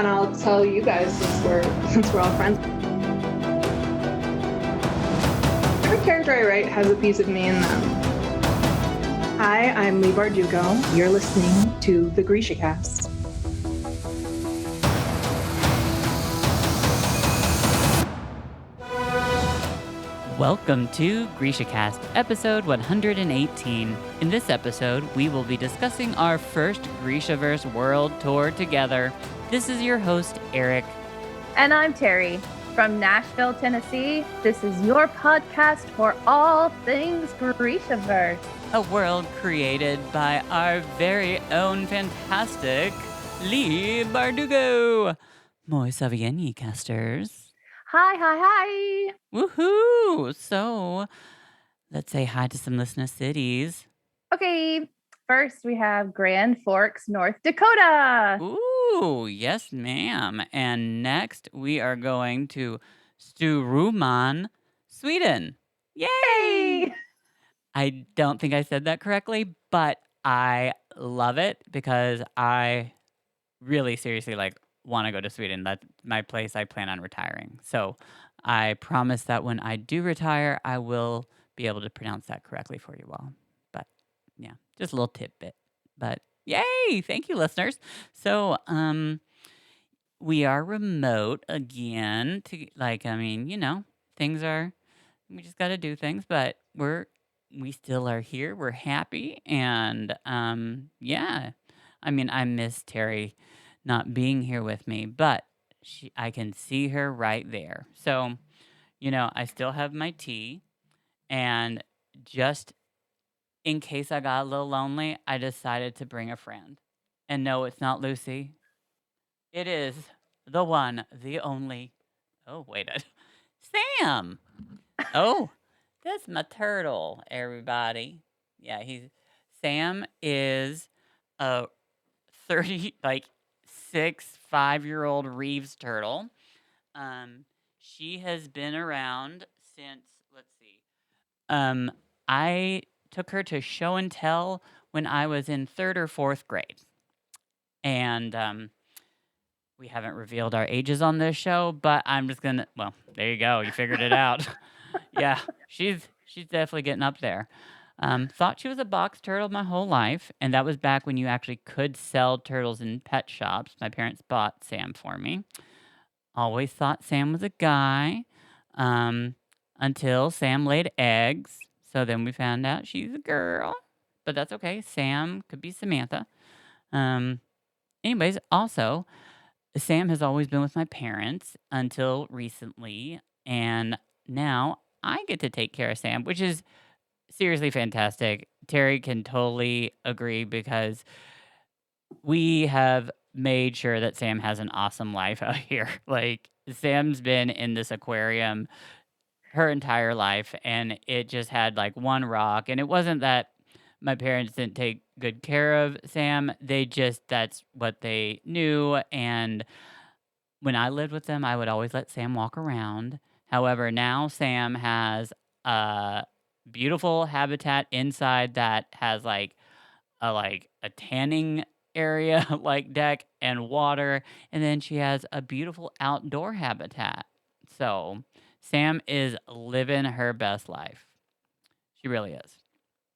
and I'll tell you guys since we're all friends. Every character I write has a piece of me in them. Hi, I'm Leigh Bardugo. You're listening to the GrishaCast. Welcome to GrishaCast, episode 118. In this episode, we will be discussing our first Grishaverse world tour together. This is your host, Eric. And I'm Terry. From Nashville, Tennessee, this is your podcast for all things Grishaverse. A world created by our very own fantastic Leigh Bardugo. Moi savieni, casters. Hi. Woohoo! So, let's say hi to some listener cities. Okay, first we have Grand Forks, North Dakota. Ooh, yes, ma'am. And next we are going to Storuman, Sweden. Yay! I don't think I said that correctly, but I love it because I really seriously want to go to Sweden. That's my place I plan on retiring. So I promise that when I do retire, I will be able to pronounce that correctly for you all. But yeah, just a little tidbit. But yay! Thank you, listeners. So we are remote again. Things are, we just got to do things, but we still are here. We're happy, and yeah. I miss Terry not being here with me, but I can see her right there. So, I still have my tea, and just in case I got a little lonely, I decided to bring a friend. And no, it's not Lucy. It is the one, the only. Oh, wait. Sam. Oh, that's my turtle, everybody. Yeah, Sam is a 5-year-old Reeves turtle. She has been around since, let's see. I took her to show and tell when I was in 3rd or 4th grade. And we haven't revealed our ages on this show, but I'm just gonna, well, there you go. You figured it out. Yeah, she's definitely getting up there. Thought she was a box turtle my whole life, and that was back when you actually could sell turtles in pet shops. My parents bought Sam for me. Always thought Sam was a guy, until Sam laid eggs. So then we found out she's a girl, but that's okay. Sam could be Samantha. Anyways, also, Sam has always been with my parents until recently, and now I get to take care of Sam, which is seriously fantastic. Terry can totally agree because we have made sure that Sam has an awesome life out here. Sam's been in this aquarium her entire life, and it just had one rock. And it wasn't that my parents didn't take good care of Sam. That's what they knew. And when I lived with them, I would always let Sam walk around. However, now Sam has a beautiful habitat inside that has a tanning area deck and water, and then she has a beautiful outdoor habitat. So Sam is living her best life. She really is.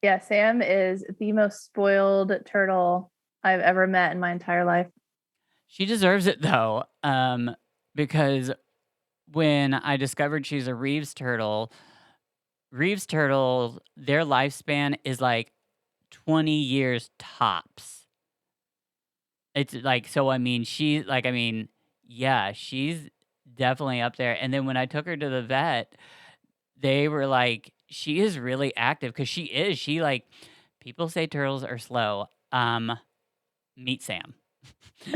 Yeah, Sam is the most spoiled turtle I've ever met in my entire life. She deserves it though, because when I discovered she's a Reeves turtles, their lifespan is 20 years tops. It's yeah, she's definitely up there. And then when I took her to the vet, they were like, she is really active because she is. People say turtles are slow. Meet Sam.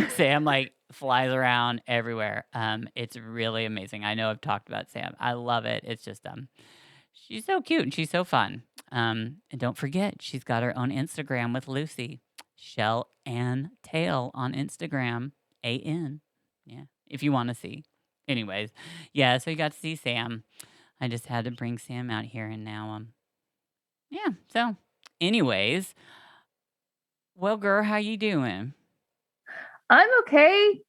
Sam flies around everywhere. It's really amazing. I know I've talked about Sam. I love it. It's just she's so cute and she's so fun. And don't forget, she's got her own Instagram with Lucy. Shell and Tail on Instagram. AN. Yeah, if you want to see. Anyways, yeah, so you got to see Sam. I just had to bring Sam out here, and now yeah. So, anyways, well, girl, how you doing? I'm okay.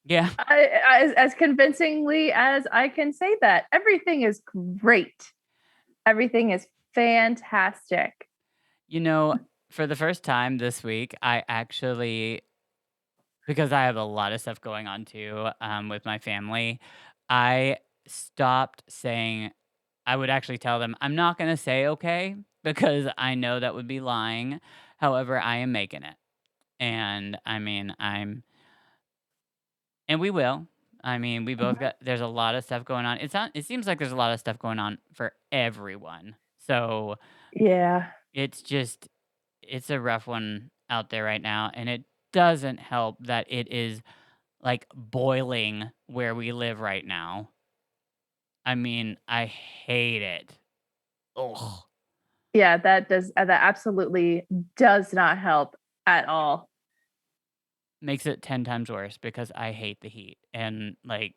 Yeah. As convincingly as I can say that. Everything is great. Everything is fantastic. You know, for the first time this week, I actually, because I have a lot of stuff going on too, with my family, I stopped saying, I would actually tell them, I'm not going to say okay because I know that would be lying. However, I am making it. And I mean, and we will. I mean, we both Mhm. got, there's a lot of stuff going on. It seems like there's a lot of stuff going on for everyone. So Yeah. it's just, it's a rough one out there right now. And it doesn't help that it is like boiling where we live right now. I mean, I hate it. Ugh. Yeah, that absolutely does not help at all. Makes it 10 times worse because I hate the heat. And like,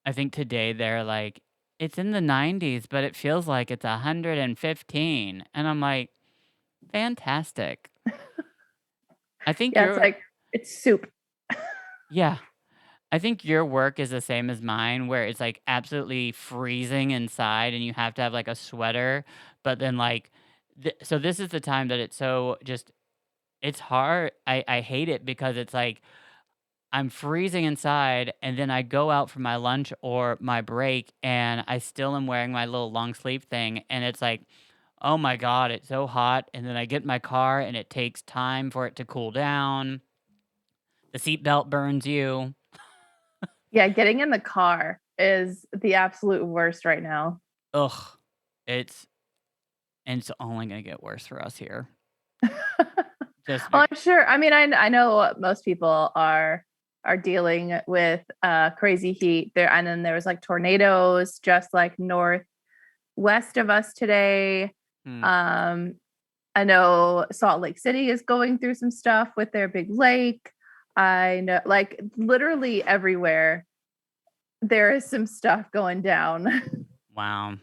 I think today they're like, it's in the 90s, but it feels like it's 115. And I'm like, fantastic. I think Yeah, it's your, like it's soup. yeah, I think your work is the same as mine, where it's like absolutely freezing inside and you have to have like a sweater. But then, like, so this is the time that it's so just, it's hard. I hate it because it's like, I'm freezing inside, and then I go out for my lunch or my break, and I still am wearing my little long sleeve thing, and it's like, oh my god, it's so hot. And then I get in my car, and it takes time for it to cool down. The seatbelt burns you. Yeah, getting in the car is the absolute worst right now. Ugh, it's and it's only gonna get worse for us here. Just Oh, I'm sure. I mean, I know most people are dealing with crazy heat there, and then there was like tornadoes just like northwest of us today. hmm, Um, I know Salt Lake City is going through some stuff with their big lake. I know, like literally everywhere there is some stuff going down. wow.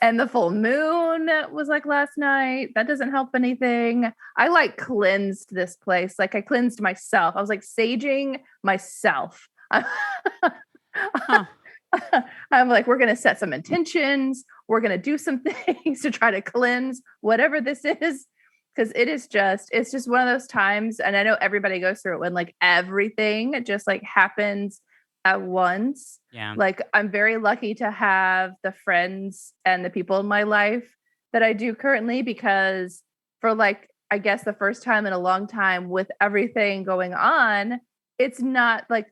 And the full moon was like last night. That doesn't help anything. I like cleansed this place. Like I cleansed myself. I was like saging myself. Huh. I'm like, we're going to set some intentions. We're going to do some things to try to cleanse whatever this is. Cause it's just one of those times. And I know everybody goes through it when like everything just like happens at once. Yeah. Like I'm very lucky to have the friends and the people in my life that I do currently because for like I guess the first time in a long time with everything going on, it's not like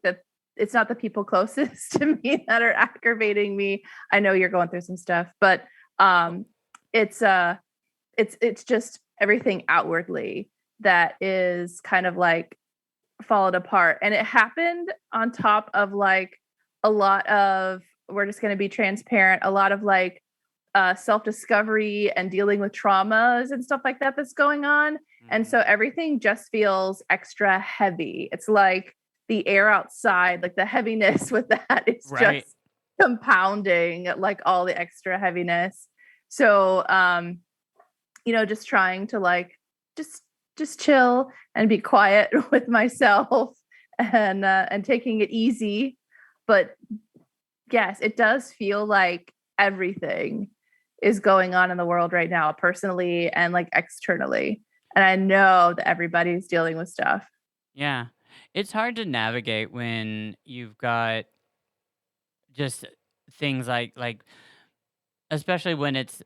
it's not the people closest to me that are aggravating me. I know you're going through some stuff, but um it's it's just everything outwardly that is kind of like fallen apart. And it happened on top of like a lot of, we're just going to be transparent, a lot of like self-discovery and dealing with traumas and stuff like that that's going on. And so everything just feels extra heavy. It's like the air outside, like the heaviness with that is Right. just compounding like all the extra heaviness. So just trying to like just just chill and be quiet with myself and taking it easy. But yes, it does feel like everything is going on in the world right now, personally and like externally. And I know that everybody's dealing with stuff. Yeah. It's hard to navigate when you've got just things like especially when it's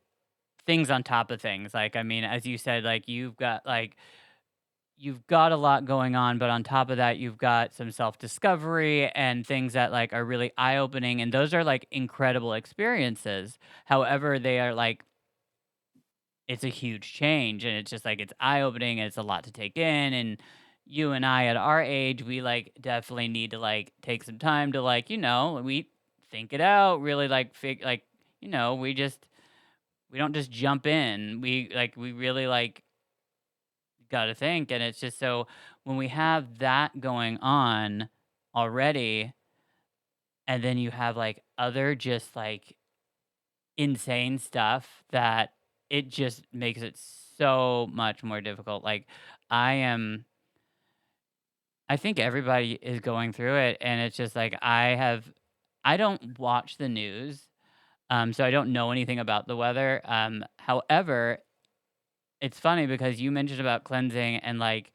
things on top of things. Like, I mean, as you said, like you've got a lot going on, but on top of that, you've got some self-discovery and things that like are really eye-opening, and those are like incredible experiences. However, they are like it's a huge change, and it's just like it's eye-opening and it's a lot to take in. And you and I at our age, we like definitely need to like take some time to like, we think it out, really like we don't just jump in. We really like got to think. And it's just so when we have that going on already, and then you have like other just like insane stuff that it just makes it so much more difficult. Like I am I think everybody is going through it, and it's just like I don't watch the news, so I don't know anything about the weather. However, it's funny because you mentioned about cleansing, and like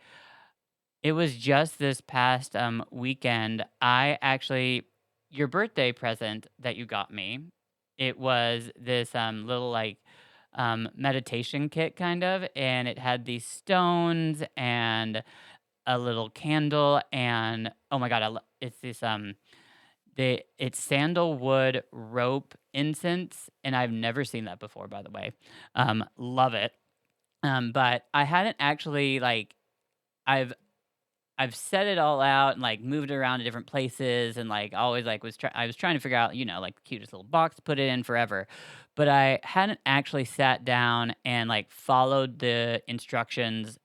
it was just this past weekend. I actually your birthday present that you got me. It was this little like meditation kit kind of, and it had these stones and a little candle, and oh my god, it's this it's sandalwood rope incense, and I've never seen that before, by the way. Love it. But I hadn't actually like I've I've set it all out and like moved it around to different places, and like always like I was trying to figure out, like the cutest little box to put it in forever. But I hadn't actually sat down and like followed the instructions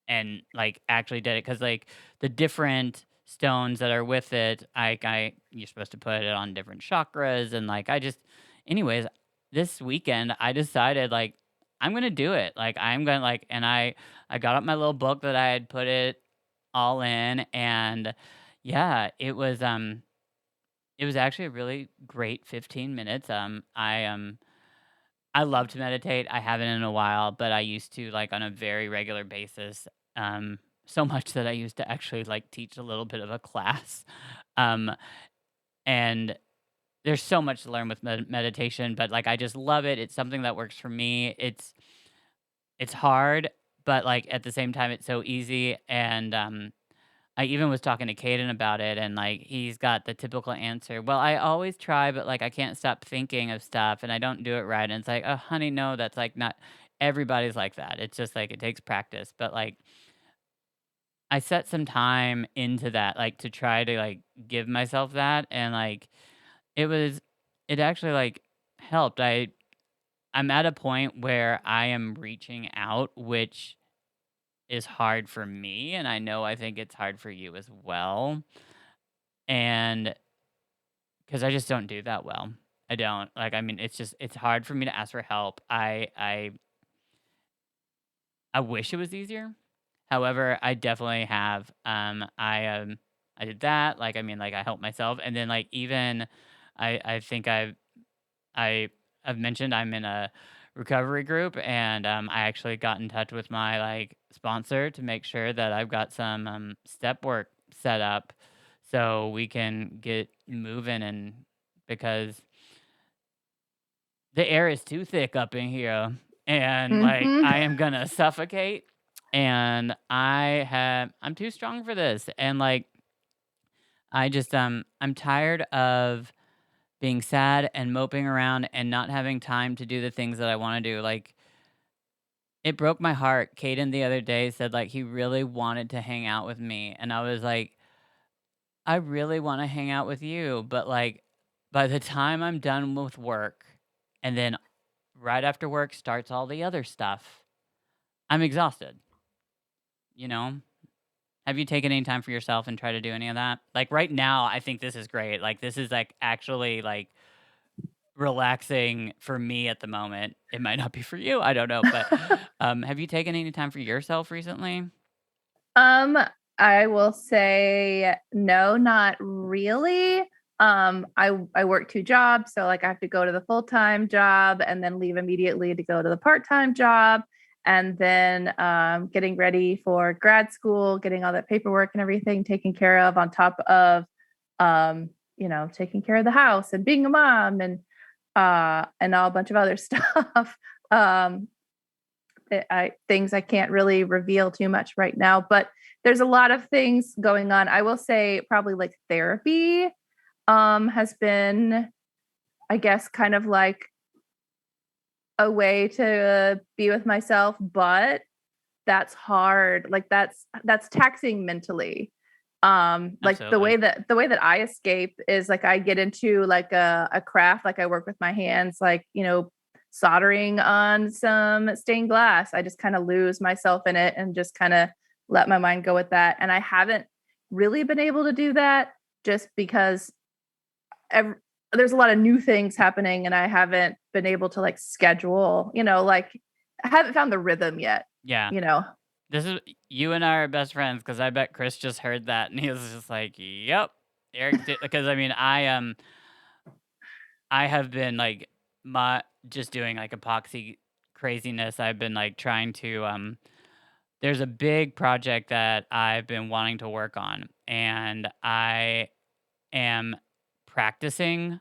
and like actually did it, because like the different stones that are with it, I you're supposed to put it on different chakras, and like anyways, this weekend I decided like I'm gonna do it. Like I'm gonna like, and I got up my little book that I had put it all in, and yeah, it was actually a really great 15 minutes. I love to meditate. I haven't in a while, but I used to like on a very regular basis. So much that I used to actually like teach a little bit of a class. Um, and there's so much to learn with meditation, but like I just love it. It's something that works for me. It's hard, but like at the same time, it's so easy. And I even was talking to Caden about it, and like he's got the typical answer. Well, I always try, but like I can't stop thinking of stuff, and I don't do it right. And it's like, oh, honey, no, that's like not everybody's like that. It's just like it takes practice. But like I set some time into that, like to try to like give myself that, and like it was, it actually like helped. I'm at a point where I am reaching out, which is hard for me, and I think it's hard for you as well. And because I just don't do that well. I don't. Like I mean, it's hard for me to ask for help. I wish it was easier. However, I definitely have. I did that. Like I mean, like I helped myself, and then like even I think I I've mentioned I'm in a recovery group, and I actually got in touch with my like sponsor to make sure that I've got some step work set up so we can get moving, and because the air is too thick up in here, and like Hmm. I am gonna suffocate, and I'm too strong for this, and like I'm tired of being sad and moping around and not having time to do the things that I want to do. Like it broke my heart. Caden the other day said like he really wanted to hang out with me, and I was like, I really want to hang out with you, but like by the time I'm done with work, and then right after work starts all the other stuff, I'm exhausted, you know? Have you taken any time for yourself and try to do any of that? Like right now, I think this is great. Like this is like actually like relaxing for me at the moment. It might not be for you, I don't know, but have you taken any time for yourself recently? Um, I will say no, not really. I work two jobs, so like I have to go to the full-time job and then leave immediately to go to the part-time job, and then getting ready for grad school, getting all that paperwork and everything taken care of on top of taking care of the house and being a mom and all a bunch of other stuff. Um, things I can't really reveal too much right now, but there's a lot of things going on. I will say probably like therapy has been, I guess, kind of like a way to be with myself, but that's hard. Like that's taxing mentally. Like Absolutely. the way that I escape is like I get into like a craft, like I work with my hands, like soldering on some stained glass. I just kind of lose myself in it and just kind of let my mind go with that. And I haven't really been able to do that just because ev- there's a lot of new things happening and I haven't been able to like schedule, like I haven't found the rhythm yet, Yeah. you know. This is you and I are best friends because I bet Chris just heard that and he was just like, "Yep, Eric." Because I mean, I have been like my just doing like epoxy craziness. I've been like trying to there's a big project that I've been wanting to work on, and I am practicing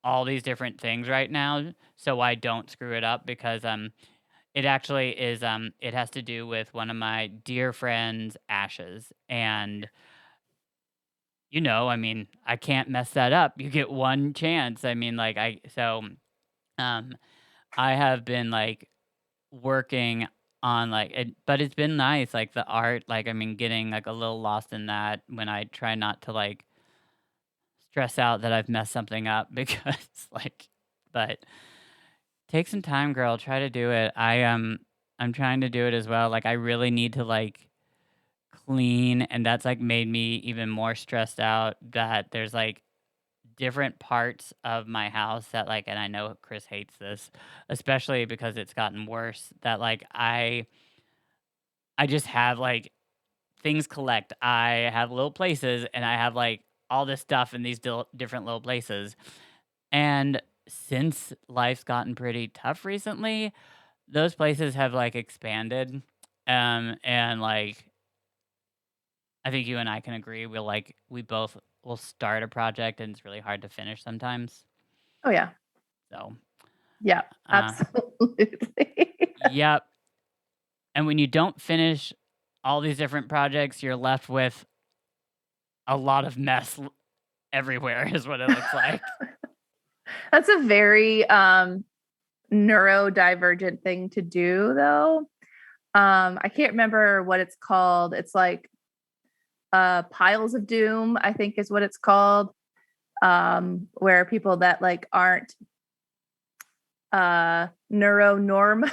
all these different things right now so I don't screw it up because it actually is it has to do with one of my dear friends' ashes. And I mean, I can't mess that up. You get one chance. I mean, like um I have been like working on like it, but it's been nice like the art, like I mean getting like a little lost in that when I try not to like stress out that I've messed something up because like but take some time, girl, try to do it. I'm trying to do it as well. Like I really need to like clean, and that's like made me even more stressed out that there's like different parts of my house that like, and I know Chris hates this, especially because it's gotten worse, that like I just have like things collect. I have little places and I have like all this stuff in these different little places. And since life's gotten pretty tough recently, those places have like expanded. And like I think you and I can agree we both will start a project and it's really hard to finish sometimes. Oh yeah. So, Yeah, uh absolutely. yep. And when you don't finish all these different projects, you're left with a lot of mess everywhere is what it looks like. That's a very neurodivergent thing to do though. I can't remember what it's called. It's like piles of doom, I think is what it's called. Where people that like aren't neuronorm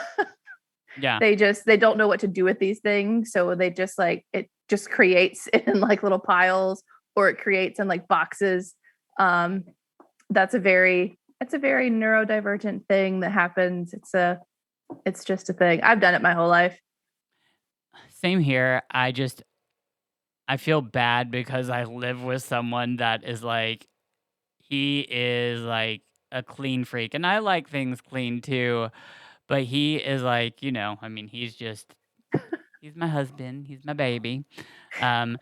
Yeah. they don't know what to do with these things, so they just like it just creates in like little piles, or it creates in like boxes. um that's a very neurodivergent thing that happens. It's just a thing. I've done it my whole life. Same here. I feel bad because I live with someone that is like he is like a clean freak and I like things clean too, but he is like, I mean, he's my husband, he's my baby. Um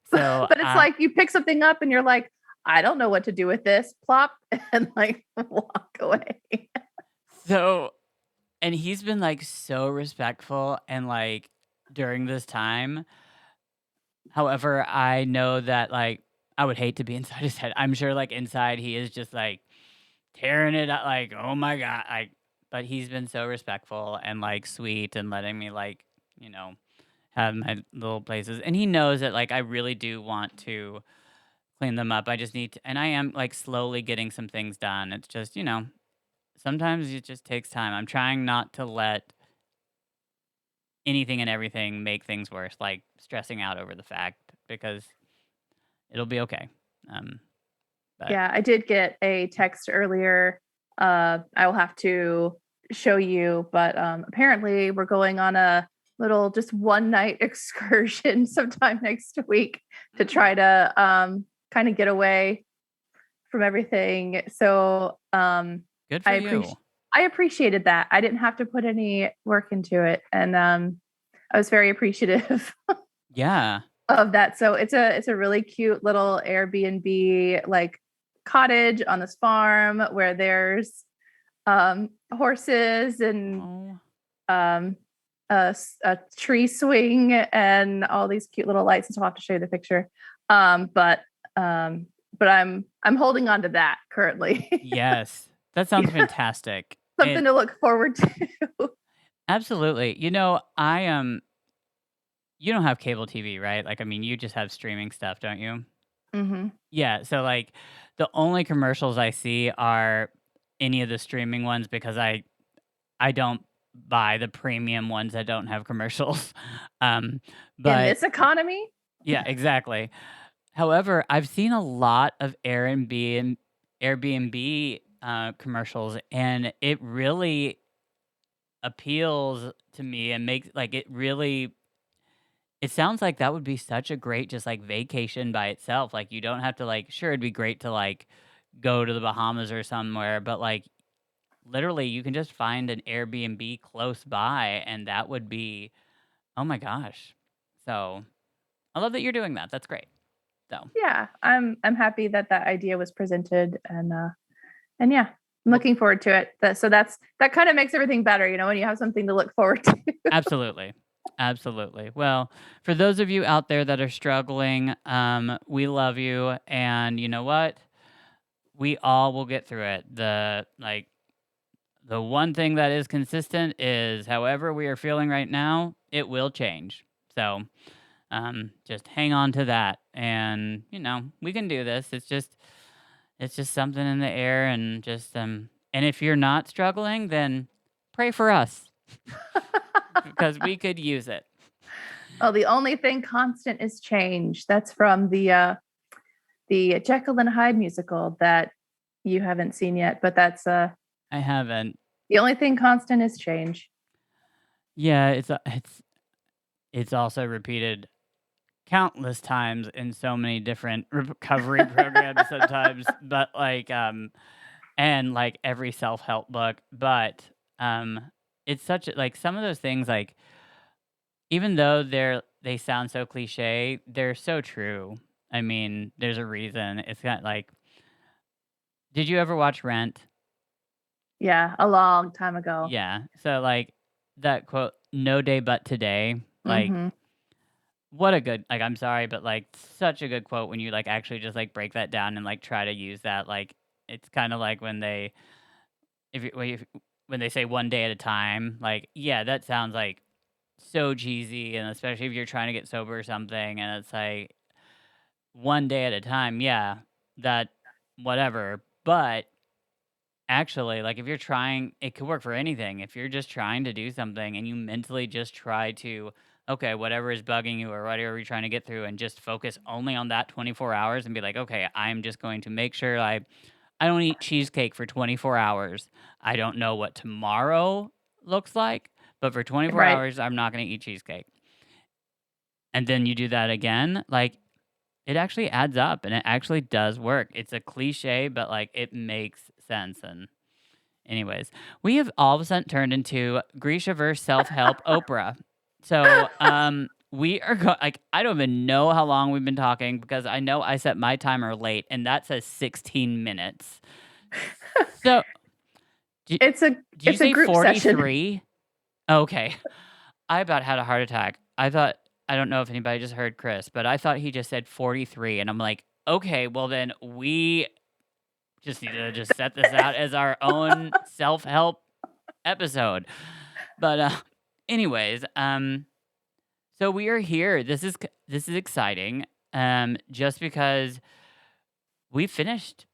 so But it's like you pick something up and you're like, I don't know what to do with this, plop, and like walk away. so and he's been like so respectful and like during this time. However, I know that like I would hate to be inside his head. I'm sure like inside he is just like tearing it up like, oh my God. Like but he's been so respectful and like sweet and letting me like, you know, have my little places. And he knows that like I really do want to clean them up. I just need to, and I am like slowly getting some things done. It's just, sometimes it just takes time. I'm trying not to let anything and everything make things worse, like stressing out over the fact because it'll be okay. But Yeah, I did get a text earlier. I will have to show you, but apparently we're going on a little just one night excursion sometime next week to try to kind of get away from everything. So good for you. I appreciated that. I didn't have to put any work into it, and I was very appreciative. Yeah. Of that. So it's a really cute little Airbnb like cottage on this farm where there's horses and a tree swing and all these cute little lights. And so I'll have to show you the picture. But I'm holding on to that currently. Yes. That sounds fantastic. Something to look forward to. Absolutely. You don't have cable TV, right? Like, I mean, you just have streaming stuff, don't you? Mm-hmm. Yeah. So, like, the only commercials I see are any of the streaming ones because I don't buy the premium ones that don't have commercials. But In this economy? Yeah, exactly. However, I've seen a lot of Airbnb commercials, and it really appeals to me and makes like it really It sounds like that would be such a great just like vacation by itself. Like you don't have to like sure it'd be great to like go to the Bahamas or somewhere, but like literally you can just find an Airbnb close by and that would be oh my gosh. So, I love that you're doing that. That's great. So, Yeah, I'm happy that that idea was presented, and yeah, I'm well, looking forward to it. That kind of makes everything better, when you have something to look forward to. absolutely. Absolutely. Well, for those of you out there that are struggling, we love you and you know what? We all will get through it. The one thing that is consistent is however we are feeling right now, it will change. So, just hang on to that and, we can do this. It's just something in the air and just and if you're not struggling, then pray for us because we could use it. Oh, the only thing constant is change. That's from the Jekyll and Hyde musical that you haven't seen yet, but that's I haven't. the only thing constant is change. Yeah, it's also repeated countless times in so many different recovery programs sometimes, but and like every self-help book, but um it's such like some of those things like even though they sound so cliche, they're so true. I mean, there's a reason. It's got like did you ever watch Rent? Yeah, a long time ago. Yeah. So like that quote, no day but today, like Hmm. what a good like I'm sorry, but like such a good quote when you like actually just like break that down and like try to use that. Like it's kind of like when they when they say one day at a time, like yeah, that sounds like so cheesy, and especially if you're trying to get sober or something, and it's like one day at a time, yeah, that whatever. But actually, like if you're trying, it could work for anything. If you're just trying to do something and you mentally just try to, okay, whatever is bugging you or whatever you're trying to get through, and just focus only on that 24 hours and be like, okay, I'm just going to make sure I don't eat cheesecake for 24 hours. I don't know what tomorrow looks like, but for 24 Right. hours, I'm not going to eat cheesecake. And then you do that again, like it actually adds up and it actually does work. It's a cliche, but like it makes sense. And anyways, we have all of a sudden turned into Grishaverse self-help Oprah. So, we are like I don't even know how long we've been talking because I know I set my timer late and that says 16 minutes. So, did, It's a did you it's a say group session. 43? Okay. I about had a heart attack. I don't know if anybody just heard Chris, but I thought he just said 43 and I'm like, "Okay, well then we just need to just set this out as our own self-help episode." But anyways, so we are here. This is exciting. Just because we finished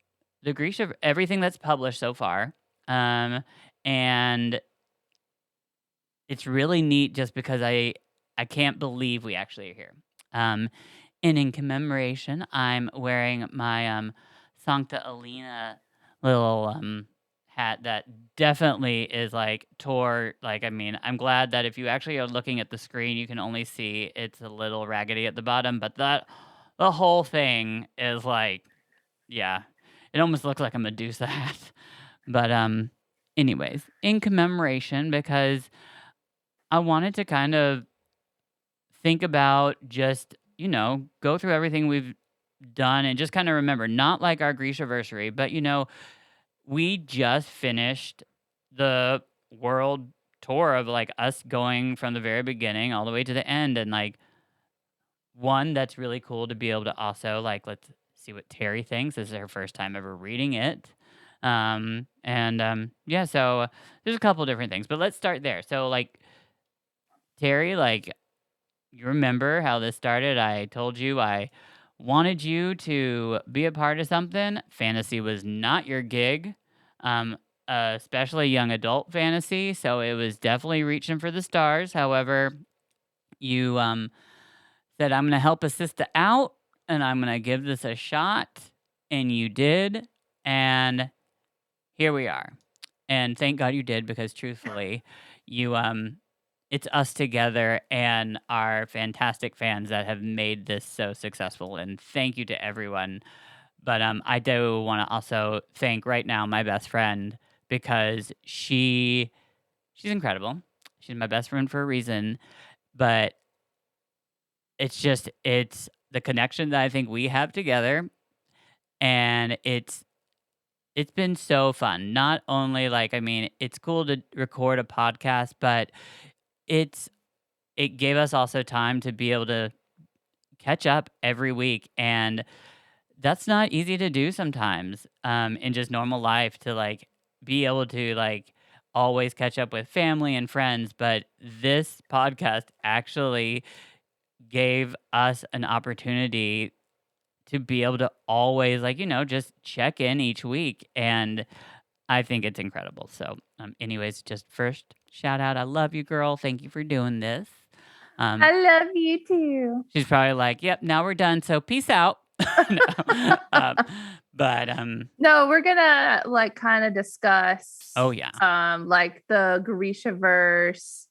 the Grisha everything that's published so far. And it's really neat just because I can't believe we actually are here. Um, and in commemoration, I'm wearing my Sancta Elena little hat that definitely is like tore. Like I mean, I'm glad that if you actually are looking at the screen, you can only see it's a little raggedy at the bottom, but the whole thing is like, yeah, it almost looks like a Medusa hat. But anyways, in commemoration because I wanted to kind of think about just, go through everything we've done and just kind of remember, not like our Grishaversary, but, we just finished the world tour of like us going from the very beginning all the way to the end. And like, one, that's really cool to be able to also like, let's see what Terry thinks. This is her first time ever reading it. Yeah, so there's a couple different things, but let's start there. So, like, Terry, like, you remember how this started? I told you I wanted you to be a part of something. Fantasy was not your gig, um, especially young adult fantasy. So it was definitely reaching for the stars. However, you said, I'm going to help a sister out and I'm going to give this a shot. And you did. And here we are. And thank God you did because truthfully, you it's us together and our fantastic fans that have made this so successful. And thank you to everyone. But I do want to also thank right now my best friend because she's incredible. She's my best friend for a reason. But it's the connection that I think we have together, and it's been so fun. Not only like, I mean, it's cool to record a podcast, but it's it gave us also time to be able to catch up every week, and that's not easy to do sometimes in just normal life, to like be able to like always catch up with family and friends. But this podcast actually gave us an opportunity to be able to always, like, just check in each week. And I think it's incredible. So, anyways, just first shout out. I love you, girl. Thank you for doing this. I love you too. She's probably like, yep, now we're done. So peace out. No. But No, we're gonna like kind of discuss oh yeah, like the Grishaverse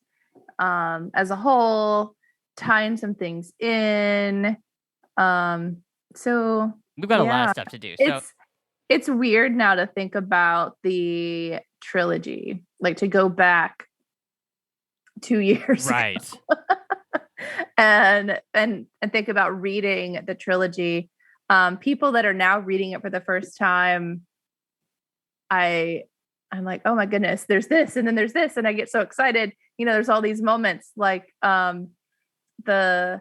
as a whole, tying some things in. So we've got a lot of yeah, stuff to do. So it's weird now to think about the trilogy, like to go back 2 years ago right, and think about reading the trilogy. People that are now reading it for the first time, I'm like, oh my goodness, there's this, and then there's this, and I get so excited. There's all these moments like the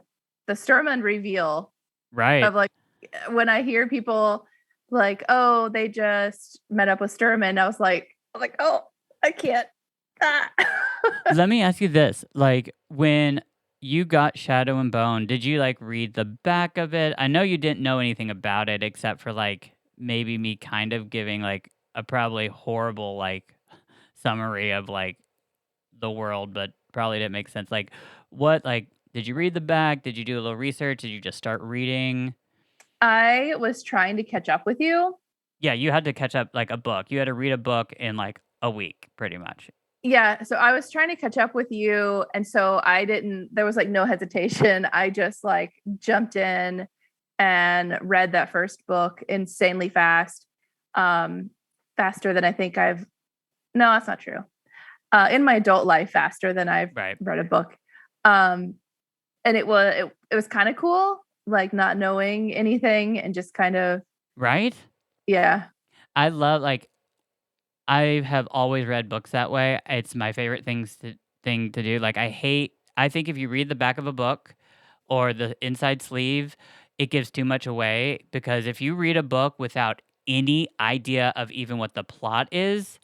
Sturman reveal right. of like when I hear people like, oh, they just met up with Sturman. I was like, oh, I can't. Ah. Let me ask you this: like, when you got Shadow and Bone, did you like read the back of it? I know you didn't know anything about it except for like maybe me kind of giving like a probably horrible like summary of like the world, but probably didn't make sense. Like, what, like, did you read the back? Did you do a little research? Did you just start reading? I was trying to catch up with you. Yeah, you had to catch up like a book. You had to read a book in like a week, pretty much. Yeah, so I was trying to catch up with you, and so there was like no hesitation. I just like jumped in and read that first book insanely fast. Faster than I think no, that's not true. In my adult life, faster than I've Right. read a book. And it was kind of cool, like not knowing anything and just kind of, Right? yeah. I love, like, I have always read books that way. It's my favorite thing to do. Like, I think if you read the back of a book or the inside sleeve, it gives too much away, because if you read a book without any idea of even what the plot is,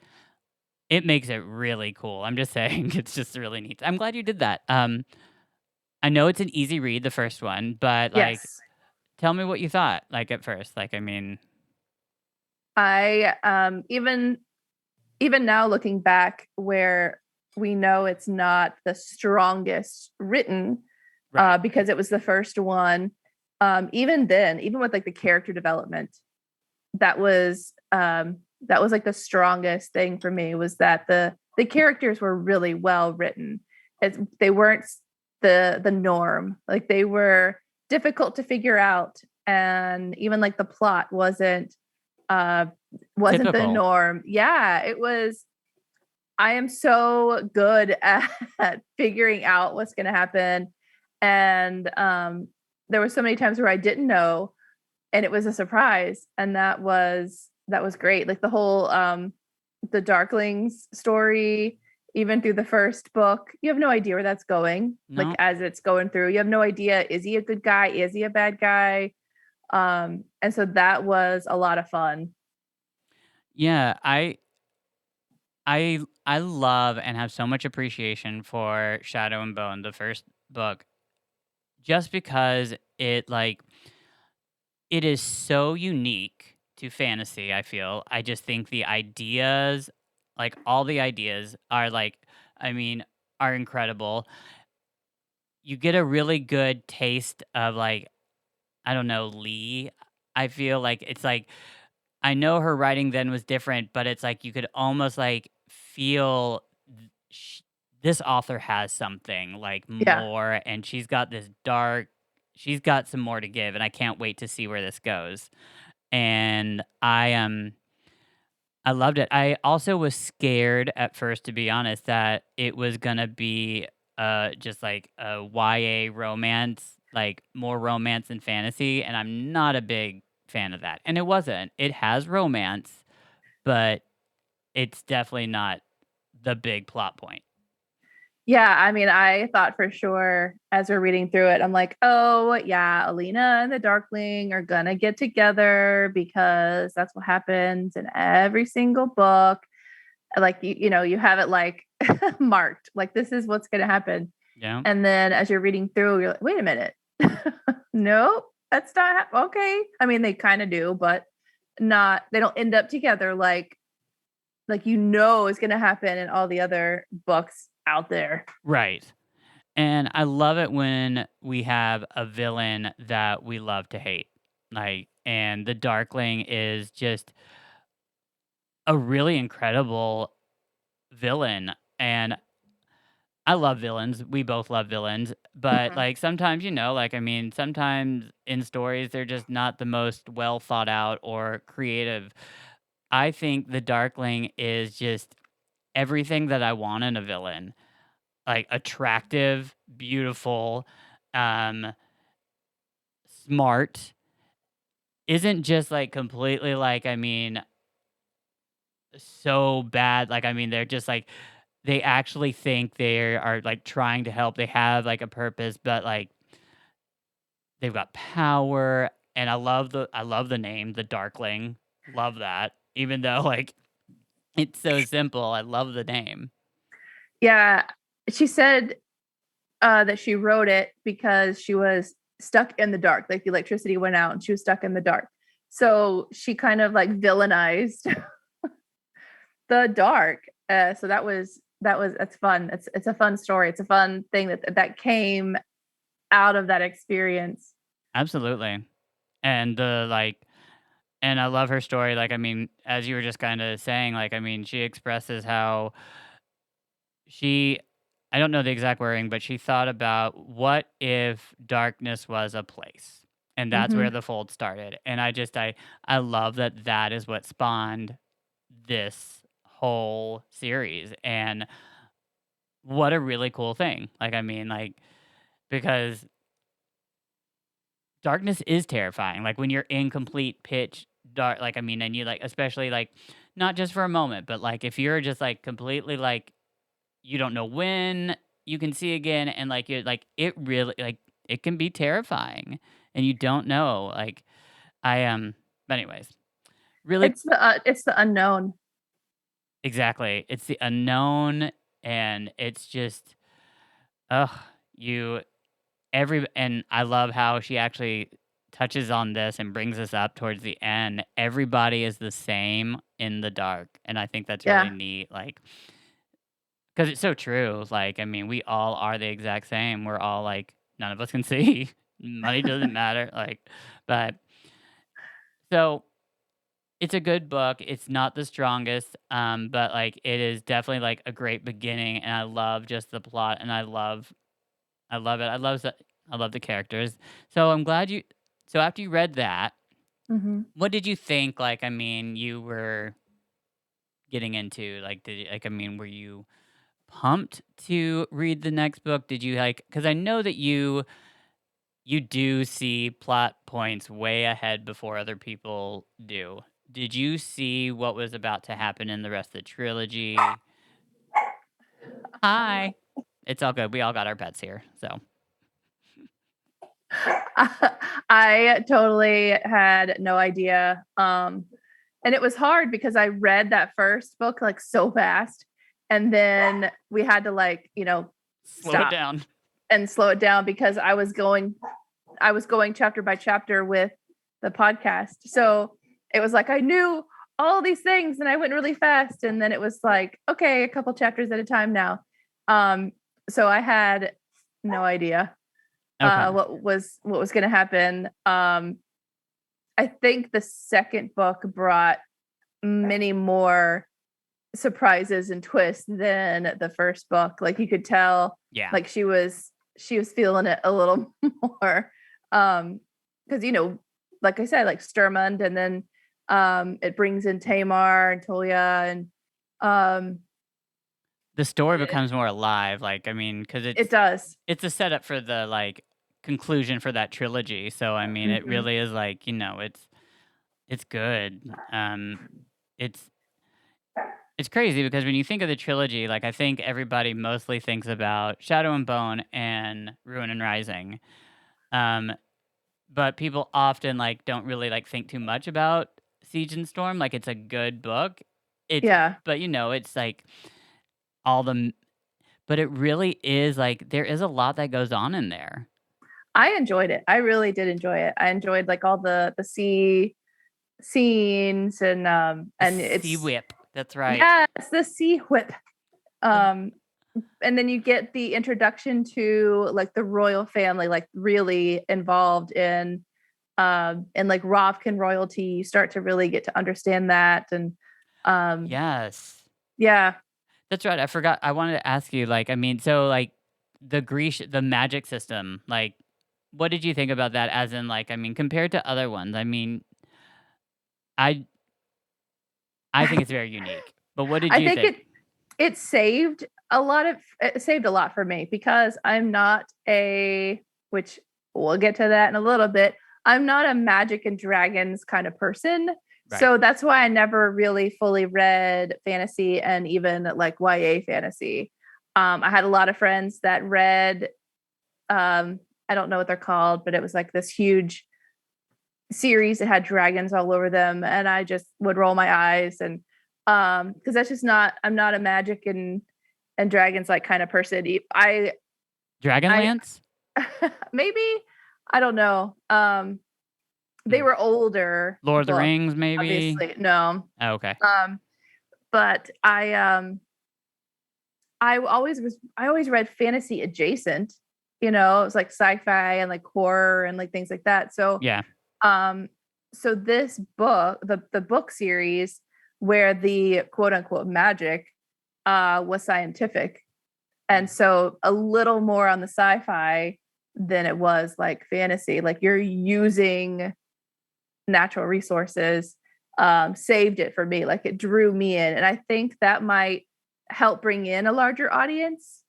it makes it really cool. I'm just saying, it's just really neat. I'm glad you did that. I know it's an easy read, the first one, but like, Yes. tell me what you thought. Like at first, like, I mean, I even now looking back, where we know it's not the strongest written, right, because it was the first one. Even then, even with like the character development, that was like the strongest thing for me, was that the characters were really well written. They weren't the norm, like they were difficult to figure out, and even like the plot wasn't the typical. norm. Yeah, it was. I am so good at figuring out what's going to happen, and there were so many times where I didn't know, and it was a surprise, and that was great. Like the whole the Darklings story, even through the first book, you have no idea where that's going. No, Like as it's going through, you have no idea, is he a good guy, is he a bad guy? And so that was a lot of fun. yeah, I love and have so much appreciation for Shadow and Bone, the first book, just because it is so unique to fantasy. I feel. I just think the ideas, like all the ideas, are like, I mean, are incredible. You get a really good taste of like, I don't know, Leigh. I feel like it's like, I know her writing then was different, but it's like you could almost like feel th- sh- this author has something like Yeah. more, and she's got some more to give, and I can't wait to see where this goes. And I loved it. I also was scared at first, to be honest, that it was gonna be just like a YA romance, like more romance and fantasy, and I'm not a big fan of that. And it wasn't. It has romance, but it's definitely not the big plot point. Yeah, I mean, I thought for sure as we're reading through it, I'm like, oh yeah, Alina and the Darkling are gonna get together because that's what happens in every single book. Like you have it like marked, like this is what's gonna happen. Yeah. And then as you're reading through, you're like, wait a minute. Nope, that's not okay. I mean, they kind of do, but not they don't end up together like is gonna happen in all the other books out there. Right. And I love it when we have a villain that we love to hate. Like, and the Darkling is just a really incredible villain. And I love villains. We both love villains. But Mhm. like sometimes, like I mean, sometimes in stories they're just not the most well thought out or creative. I think the Darkling is just everything that I want in a villain. Like attractive, beautiful, um, smart, isn't just like completely like, I mean, so bad. Like, I mean, they're just like, they actually think they are like trying to help. They have like a purpose, but like they've got power. And I love the name, the Darkling. Love that. Even though like it's so simple, I love the name. Yeah, she said that she wrote it because she was stuck in the dark. Like the electricity went out and she was stuck in the dark. So she kind of like villainized the dark. So that's fun. It's a fun story. It's a fun thing that came out of that experience. Absolutely. And and I love her story. Like, I mean, as you were just kind of saying, like, I mean, she expresses how she, I don't know the exact wording, but she thought about what if darkness was a place, and that's where Hmm. the fold started. And I love that that is what spawned this whole series, and what a really cool thing. Like, I mean, like because darkness is terrifying. Like when you're in complete pitch dark, like I mean, and you like, especially like, not just for a moment, but like if you're just like completely like you don't know when you can see again, and like you're like it really like it can be terrifying, and you don't know. Like I but anyways, really It's the unknown. exactly. It's the unknown, and it's just ugh you and I love how she actually touches on this and brings us up towards the end. Everybody is the same in the dark, and I think that's really Yeah. neat. Like, because it's so true. Like, I mean, we all are the exact same. We're all like, none of us can see. Money doesn't matter. Like, but so it's a good book. It's not the strongest, but like it is definitely like a great beginning, and I love just the plot, and I love it. I love the characters. So I'm glad you. So after you read that, Hmm. what did you think? Like, I mean, you were getting into. Like, I mean, were you pumped to read the next book? Did you like? Because I know that you do see plot points way ahead before other people do. Did you see what was about to happen in the rest of the trilogy? Hi. It's all good. We all got our pets here, so. I totally had no idea. And it was hard because I read that first book like so fast. And then we had to like, Slow it stop down. and slow it down because I was going chapter by chapter with the podcast. So it was like I knew all these things and I went really fast. And then it was like, okay, a couple chapters at a time now. Um, so I had no idea Okay. what was going to happen. I think the second book brought many more. surprises and twists than the first book. Like you could tell, Yeah. like she was feeling it a little more. Because like I said, like Sturmund, and then it brings in Tamar and Tolia, and The story becomes more alive, like, I mean, because it does. it's a setup for the, like, conclusion for that trilogy, so, I mean, it Mhm. really is, like, it's good. It's it's crazy because when you think of the trilogy, like, I think everybody mostly thinks about Shadow and Bone and Ruin and Rising, um, but people often, like, don't really, like, think too much about Siege and Storm, like, it's a good book. It's Yeah. But, it's, like, all the but it really is, like, there is a lot that goes on in there. I enjoyed it. I really did enjoy it. I enjoyed like all the sea scenes, and Sea it's Whip, that's right. yes, the sea whip. Um and then you get the introduction to like the royal family, like really involved in like Rovkin royalty. You start to really get to understand that, and Yes. yeah. That's right, I forgot I wanted to ask you, like, I mean, so, like, the magic system, like, what did you think about that as in, like, I mean, compared to other ones? I mean, I I think it's very unique, but what did I you think think? it saved a lot for me because I'm not a, which we'll get to that in a little bit. I'm not a magic and dragons kind of person. Right. So that's why I never really fully read fantasy and even like YA fantasy. I had a lot of friends that read I don't know what they're called, but it was like this huge series that had dragons all over them, and I just would roll my eyes, and because that's just not, I'm not a magic and dragons like kind of person. I Dragonlance? maybe, I don't know. They Hmm. were older Lord of the books, Rings, maybe? obviously. No. Oh, okay. But I always read fantasy adjacent. It was like sci-fi and like horror and like things like that. So Yeah. Um, so this book, the book series where the quote unquote magic was scientific. And so a little more on the sci-fi than it was like fantasy. Like you're using natural resources, saved it for me. Like it drew me in. And I think that might help bring in a larger audience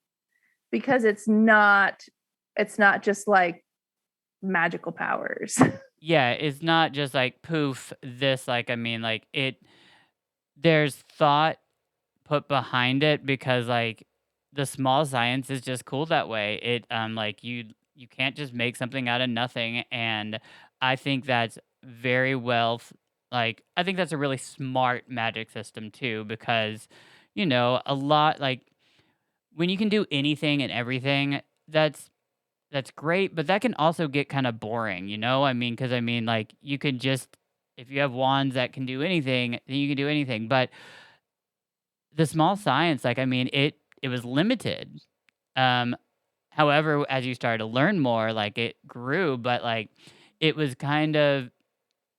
because it's not just like magical powers. Yeah, it's not just like, "Poof, this," like, I mean, like, there's thought put behind it because, like, the small science is just cool that way. Like, you can't just make something out of nothing, and I think that's very well like, I think that's a really smart magic system too because, a lot like, when you can do anything and everything, that's great, but that can also get kinda boring, you know? I mean, because I mean, like, you can just if you have wands that can do anything, then you can do anything, but the small science, like, I mean, it was limited. Um, However, as you started to learn more, like, it grew, but, like, it was kind of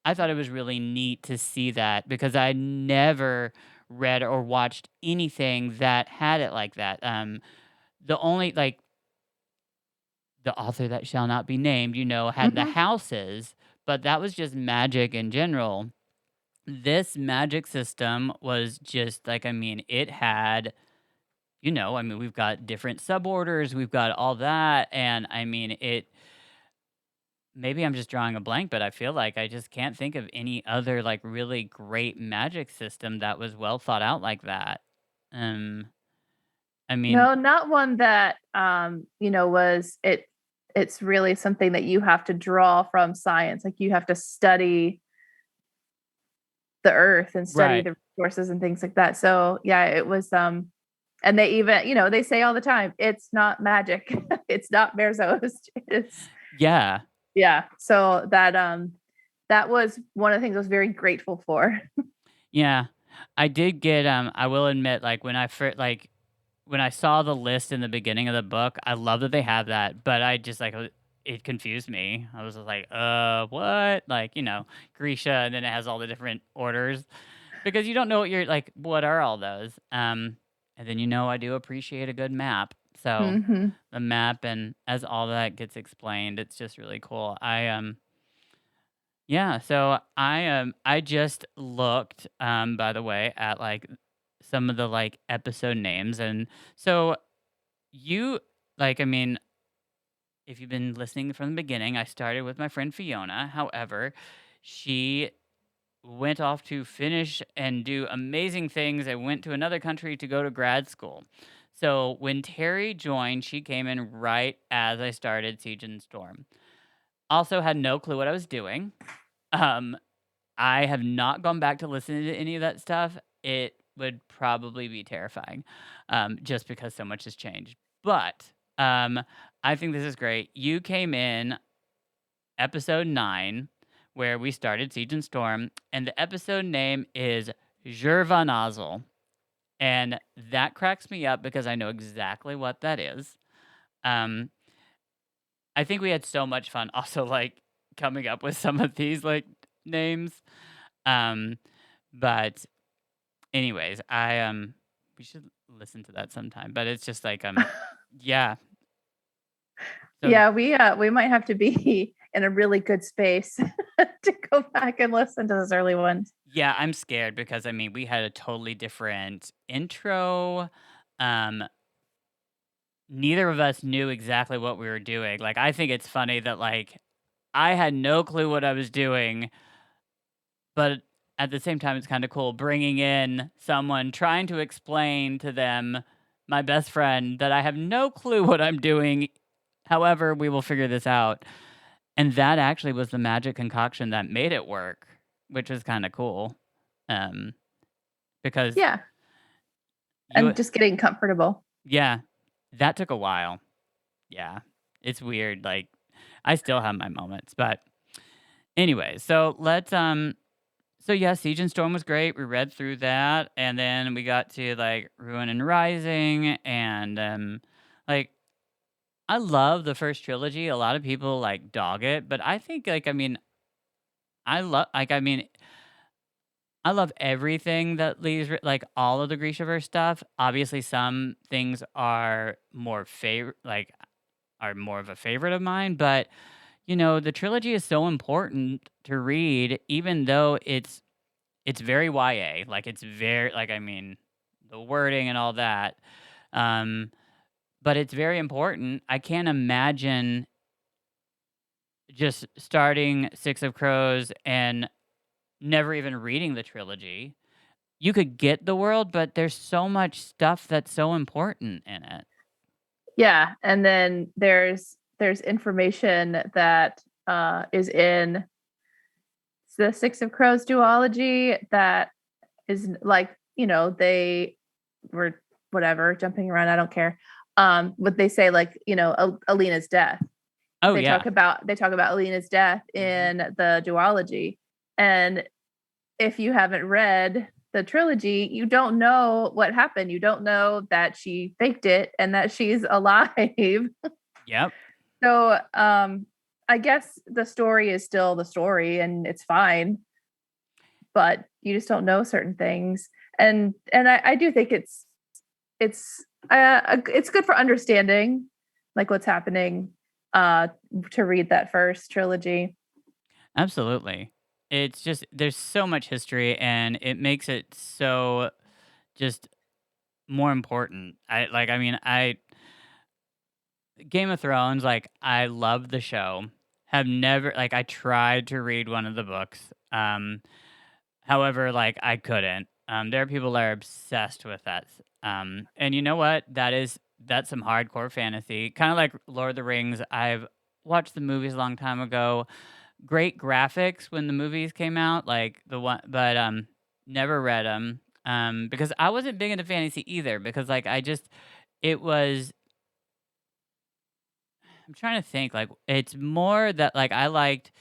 I thought it was really neat to see that because I never read or watched anything that had it like that. The only like the author that shall not be named, had the Mhm. houses, but that was just magic in general. This magic system was just like, I mean, it had, I mean, we've got different suborders, we've got all that. And I mean, maybe I'm just drawing a blank, but I feel like I just can't think of any other like really great magic system that was well thought out like that. Um, I mean, No, not one that was it's really something that you have to draw from science. Like you have to study the earth and study right. the resources and things like that. So yeah, it was and they even, they say all the time, it's not magic. It's not Merzos. It's Yeah. yeah. So that was one of the things I was very grateful for. Yeah. I did get I will admit like when I saw the list in the beginning of the book, I love that they have that, but I just like it confused me. I was just like, what? Like, Grisha and then it has all the different orders. because you don't know what you're like. What are all those? And then I do appreciate a good map. So Hmm. the map and as all that gets explained, it's just really cool. Yeah, so I just looked by the way at like some of the like episode names and so you like I mean if you've been listening from the beginning, I started with my friend Fiona. However, she went off to finish and do amazing things and went to another country to go to grad school. So when Terry joined, she came in right as I started Siege and Storm. Also had no clue what I was doing. Um, I have not gone back to listen to any of that stuff. It would probably be terrifying, just because so much has changed. But I think this is great. You came in episode 9, where we started Siege and Storm, and the episode name is Jervanazel. And that cracks me up because I know exactly what that is. Um, I think we had so much fun also like coming up with some of these like names. Um, but anyways, we should listen to that sometime. But it's just like yeah. So Yeah, we might have to be in a really good space to go back and listen to those early ones. yeah, I'm scared because I mean we had a totally different intro. Um, neither of us knew exactly what we were doing. Like I think it's funny that like I had no clue what I was doing, but at the same time it's kind of cool bringing in someone trying to explain to them, my best friend, that I have no clue what I'm doing. However, we will figure this out. And that actually was the magic concoction that made it work, which was kind of cool. Um, because Yeah, you, and just getting comfortable. yeah, that took a while. Yeah, it's weird. Like, I still have my moments, but anyway, so so yeah, Siege and Storm was great. We read through that, and then we got to like Ruin and Rising, and like I love the first trilogy. A lot of people like dog it, but I think like I love everything that Lee's like all of the Grishaverse stuff. Obviously, some things are more favorite, like are more of a favorite of mine, but the trilogy is so important to read, even though it's very YA. Like it's very like the wording and all that. Um, but it's very important. I can't imagine just starting Six of Crows and never even reading the trilogy. You could get the world, but there's so much stuff that's so important in it. Yeah, and then there's information that is in the Six of Crows duology that is like, they were whatever jumping around. I don't care. What they say, like, Alina's death. Oh They yeah. talk about Alina's death in the duology, and if you haven't read the trilogy, you don't know what happened. You don't know that she faked it and that she's alive. Yep. So, I guess the story is still the story and it's fine, but you just don't know certain things. And I do think it's good for understanding like what's happening to read that first trilogy. Absolutely. It's just there's so much history and it makes it so just more important. I Game of Thrones, like I love the show. Have never like I tried to read one of the books. However, like I couldn't. There are people that are obsessed with that. And you know what? That's some hardcore fantasy. Kind of like Lord of the Rings. I've watched the movies a long time ago. Great graphics when the movies came out, like the one, but never read them. Because I wasn't big into fantasy either. Because like it was. I'm trying to think. Like it's more that like I liked.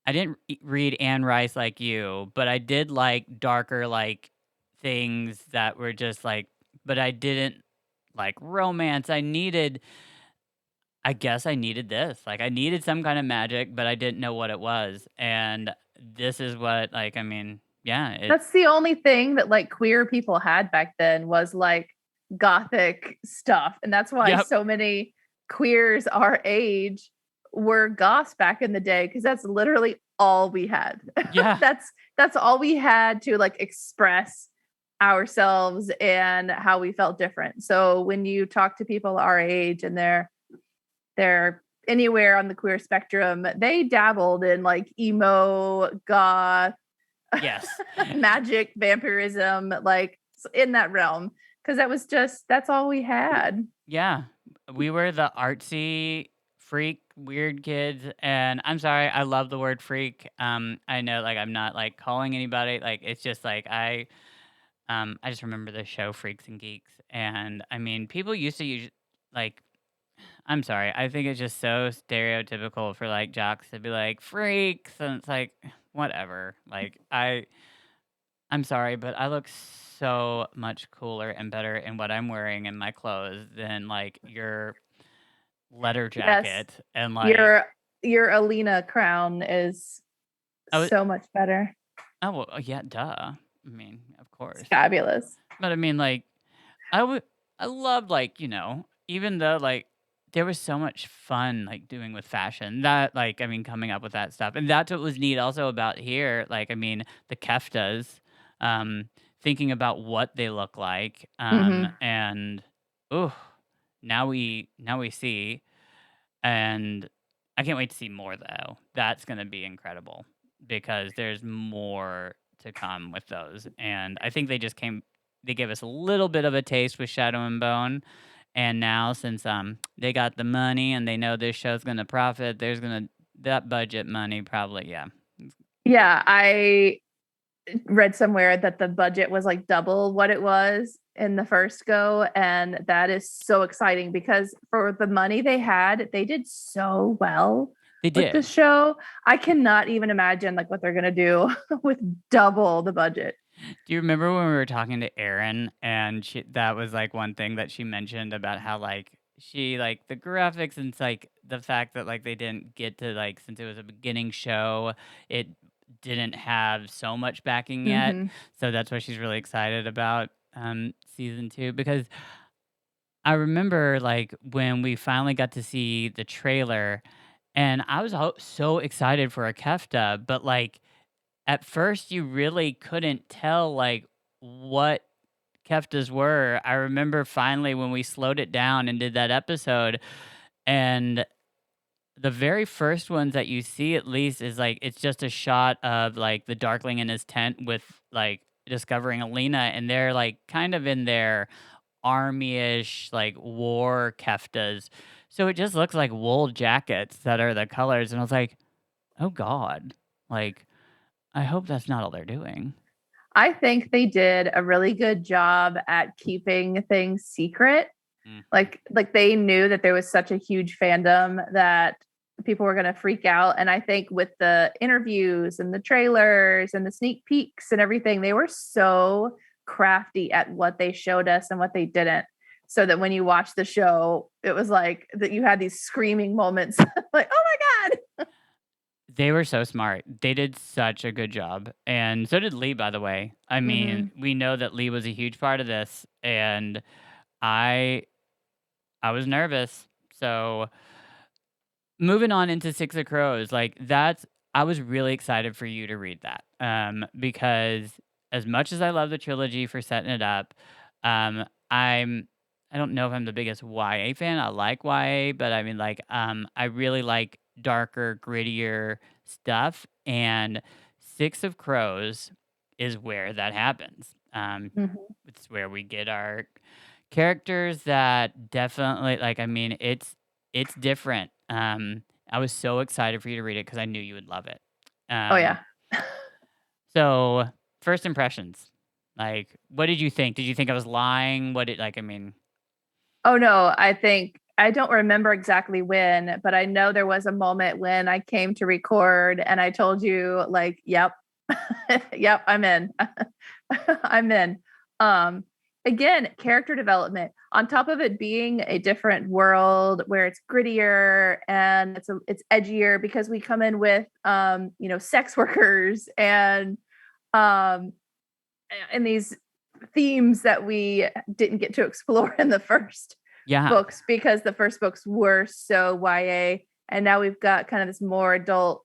I didn't read Anne Rice like you, but I did like darker like things that were just like. But I didn't like romance. I guess I needed this. Like I needed some kind of magic, but I didn't know what it was. And this is what like Yeah, That's the only thing that like queer people had back then was like gothic stuff. And that's why yep. so many queers our age were goths back in the day, because that's literally all we had. Yeah. That's all we had to like express ourselves and how we felt different. So when you talk to people our age and they're anywhere on the queer spectrum, they dabbled in like emo, goth, Yes. magic, vampirism, like in that realm. Because that's all we had. Yeah. We were the artsy freak weird kids, and I'm sorry, I love the word freak. I know like I'm not like calling anybody, like it's just like I just remember the show Freaks and Geeks, and I mean people used to use like I'm sorry, I think it's just so stereotypical for like jocks to be like freaks, and it's like whatever. Like I'm sorry, but I look so much cooler and better in what I'm wearing in my clothes than like your leather Yes. jacket and like Your Alina crown is I was so much better. oh well, yeah, duh. I mean, of It's course. fabulous. But I mean like I would I loved like, even though like there was so much fun like doing with fashion. That like I mean coming up with that stuff. And that's what was neat also about here. Like I mean the keftas, um, thinking about what they look like. Hmm. And oh now we see, and I can't wait to see more though. That's gonna be incredible because there's more to come with those. And I think they gave us a little bit of a taste with Shadow and Bone. And now since they got the money and they know this show's gonna profit, there's gonna that budget money probably, yeah. Yeah, I read somewhere that the budget was like double what it was in the first go. And that is so exciting because for the money they had, they did so well They with the did. show. I cannot even imagine like what they're gonna do with double the budget. Do you remember when we were talking to Erin and that was like one thing that she mentioned about how like she like the graphics and it's like the fact that like they didn't get to like since it was a beginning show, it didn't have so much backing yet. Hmm. So that's why she's really excited about season 2 because I remember like when we finally got to see the trailer and I was so excited for a Kefta, but like at first you really couldn't tell like what Keftas were. I remember finally when we slowed it down and did that episode, and the very first ones that you see at least is like it's just a shot of like the Darkling in his tent with like discovering Alina, and they're like kind of in their army-ish like war Keftas. So it just looks like wool jackets that are the colors, and I was like, oh God, like I hope that's not all they're doing. I think they did a really good job at keeping things secret. Mhm. Like they knew that there was such a huge fandom that people were going to freak out. And I think with the interviews and the trailers and the sneak peeks and everything, they were so crafty at what they showed us and what they didn't. So that when you watch the show, it was like that you had these screaming moments like, oh my God. They were so smart. They did such a good job. And so did Leigh, by the way. I mean, Hmm. we know that Leigh was a huge part of this, and I I was nervous. So moving on into Six of Crows, like that's I was really excited for you to read that. Because as much as I love the trilogy for setting it up, um, I'm I don't know if I'm the biggest YA fan. I like YA, but I mean like I really like darker, grittier stuff. And Six of Crows is where that happens. Hmm. It's where we get our characters that definitely like I mean it's different. I was so excited for you to read it because I knew you would love it. Oh Um, yeah. so first impressions, like, what did you think? Did you think I was lying? What did like? I mean, Oh no, I think I don't remember exactly when, but I know there was a moment when I came to record and I told you like, yep. Yep, I'm in. I'm in. Um Again, character development on top of it being a different world where it's grittier and it's edgier because we come in with sex workers and um, and these themes that we didn't get to explore in the first books because the first books were so YA, and now we've got kind of this more adult,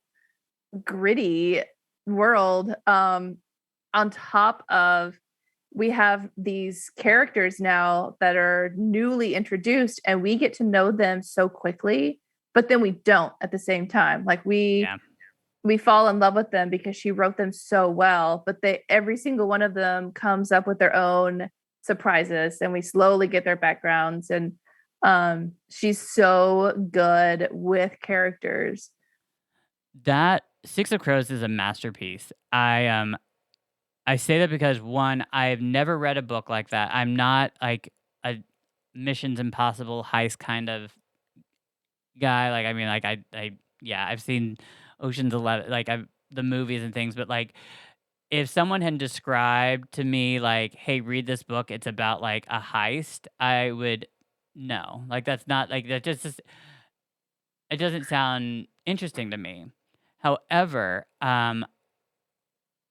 gritty world. On top of, we have these characters now that are newly introduced, and we get to know them so quickly, but then we don't at the same time. Like we fall in love with them because she wrote them so well, but every single one of them comes up with their own surprises, and we slowly get their backgrounds. And she's so good with characters. That Six of Crows is a masterpiece. I say that because, one, I've never read a book like that. I'm not like a Missions Impossible heist kind of guy. Like, I mean, like I've seen Ocean's 11, like the movies and things, but like if someone had described to me like, "Hey, read this book. It's about like a heist," I would no. Like that's not like that. Just it doesn't sound interesting to me. However,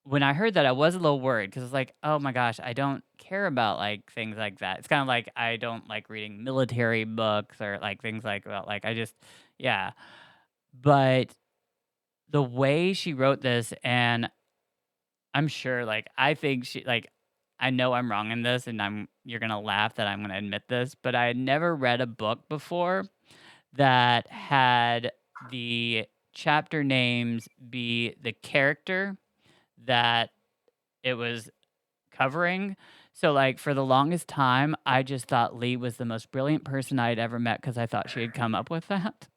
when I heard that, I was a little worried because it's like, oh my gosh, I don't care about like things like that. It's kind of like I don't like reading military books or like things like that. Like I just, yeah. But the way she wrote this, and I'm sure, like I think she, like I know I'm wrong in this, and you're gonna laugh that I'm gonna admit this, but I had never read a book before that had the chapter names be the character that it was covering. So, like, for the longest time, I just thought Leigh was the most brilliant person I'd ever met because I thought she had come up with that.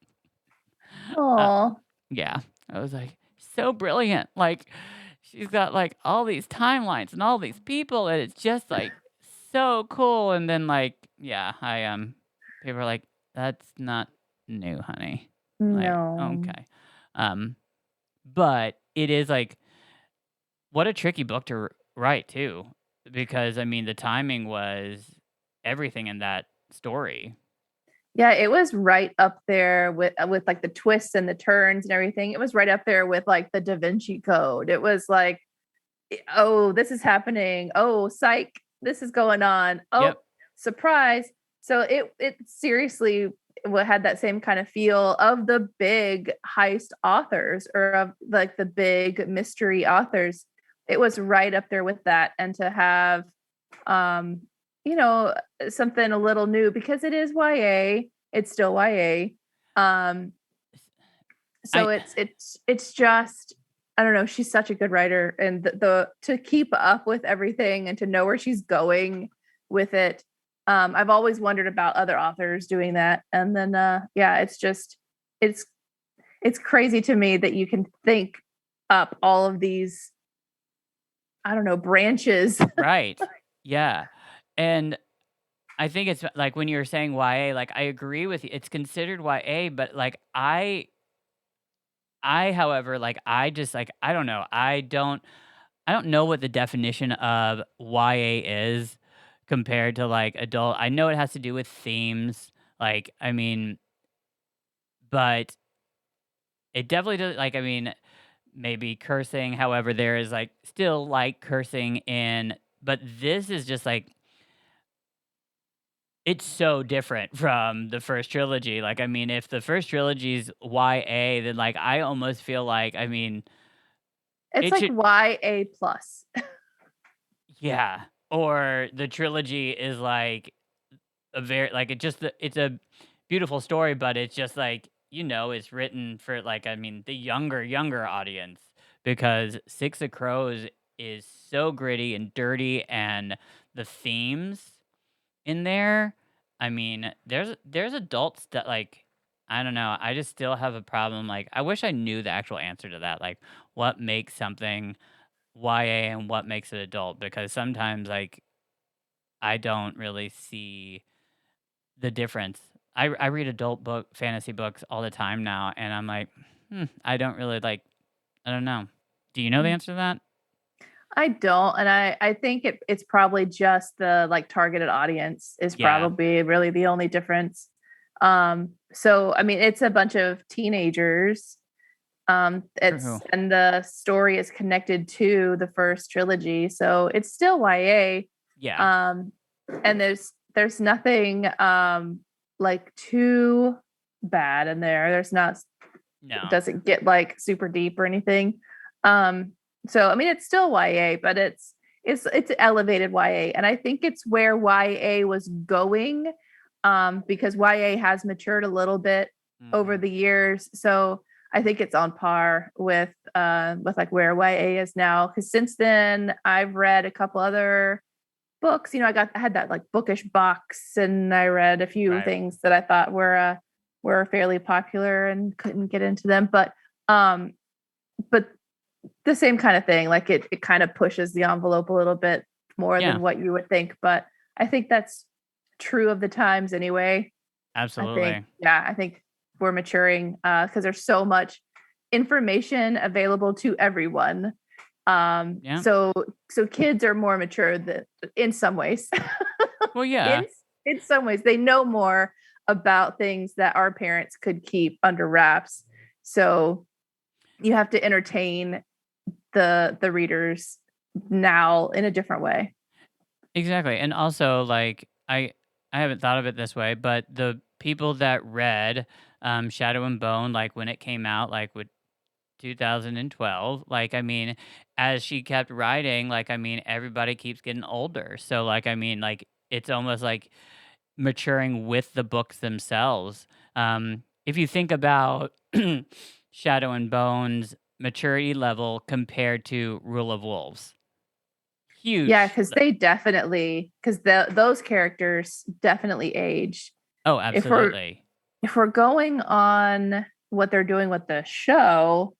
Oh, Yeah. I was like, so brilliant. Like, she's got like all these timelines and all these people, and it's just like so cool. And then, like, yeah, people are like, that's not new, honey. Like, no. okay. But it is like, what a tricky book to write too, because I mean the timing was everything in that story. Yeah, it was right up there with like the twists and the turns and everything. It was right up there with like the Da Vinci Code. It was like, oh, this is happening. Oh, psych, this is going on. Oh, Yep. surprise. So it seriously had that same kind of feel of the big heist authors, or of like the big mystery authors. It was right up there with that. And to have you know, something a little new, because it is YA, it's still YA. So it's just, I don't know, she's such a good writer, and the to keep up with everything and to know where she's going with it. I've always wondered about other authors doing that. And then yeah, it's just it's crazy to me that you can think up all of these, I don't know, branches. Right. Yeah. And I think it's like when you're saying YA, like I agree with you. It's considered YA, but like however, like I just like I don't know. I don't know what the definition of YA is compared to like adult. I know it has to do with themes. Like, I mean, but it definitely does. Like, I mean, maybe cursing. However, there is like still like cursing in, but this is just like it's so different from the first trilogy. Like, I mean, if the first trilogy's YA, then like I almost feel like, I mean, It's it like should, YA plus. yeah. Or the trilogy is like a very like it's a beautiful story, but it's just like it's written for like I mean the younger audience because Six of Crows is so gritty and dirty, and the themes in there. I mean, there's adults that like I don't know. I just still have a problem. Like I wish I knew the actual answer to that. Like what makes something YA and what makes it adult? Because sometimes like I don't really see the difference. I read adult fantasy books all the time now, and I'm like, I don't really like. I don't know. Do you know the answer to that? I don't, and I think it's probably just the like targeted audience is Yeah. probably really the only difference. So I mean, it's a bunch of teenagers, True. And the story is connected to the first trilogy, so it's still YA. Yeah. And there's nothing like too bad in there. There's not, No. it doesn't get like super deep or anything. So I mean, it's still YA, but it's elevated YA, and I think it's where YA was going, because YA has matured a little bit over Mhm. the years. So I think it's on par with like where YA is now. Because since then, I've read a couple other books. You know, I had that like bookish box, and I read a few Right. things that I thought were fairly popular and couldn't get into them. But the same kind of thing, like it kind of pushes the envelope a little bit more Yeah. than what you would think. But I think that's true of the times anyway. Absolutely. I think we're maturing because there's so much information available to everyone. Yeah. So kids are more mature in some ways. Well, yeah. In some ways, they know more about things that our parents could keep under wraps. So you have to entertain the readers now in a different way. Exactly. And also, like, I haven't thought of it this way, but the people that read Shadow and Bone, like when it came out, like with 2012, like, I mean, as she kept writing, like, I mean, everybody keeps getting older. So, like, I mean, like, it's almost like maturing with the books themselves. If you think about Shadow and Bone's maturity level compared to Rule of Wolves, Yeah, huge. because those characters definitely age. Oh, If we're absolutely. going on what they're doing with the show,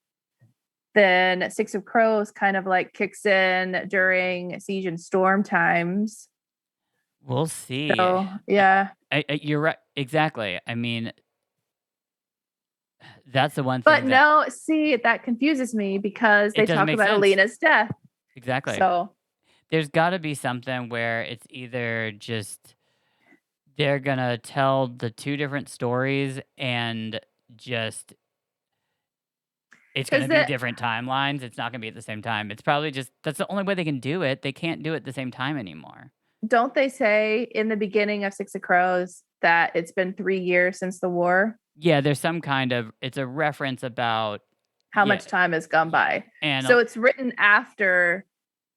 then Six of Crows kind of like kicks in during Siege and Storm times. We'll see. So yeah, You're right. Exactly. I mean, that's the one but thing that no, see, that confuses me because it they doesn't talk make about sense. Alina's death. Exactly. So There's got to be something where it's either just they're going to tell the two different stories and just it's going because to be different timelines. It's not going to be at the same time. It's probably just that's the only way they can do it. They can't do it at the same time anymore. don't they say in the beginning of Six of Crows that it's been 3 years since the war? Yeah, there's some kind of it's a reference about How yeah, much time has gone by? and So it's written after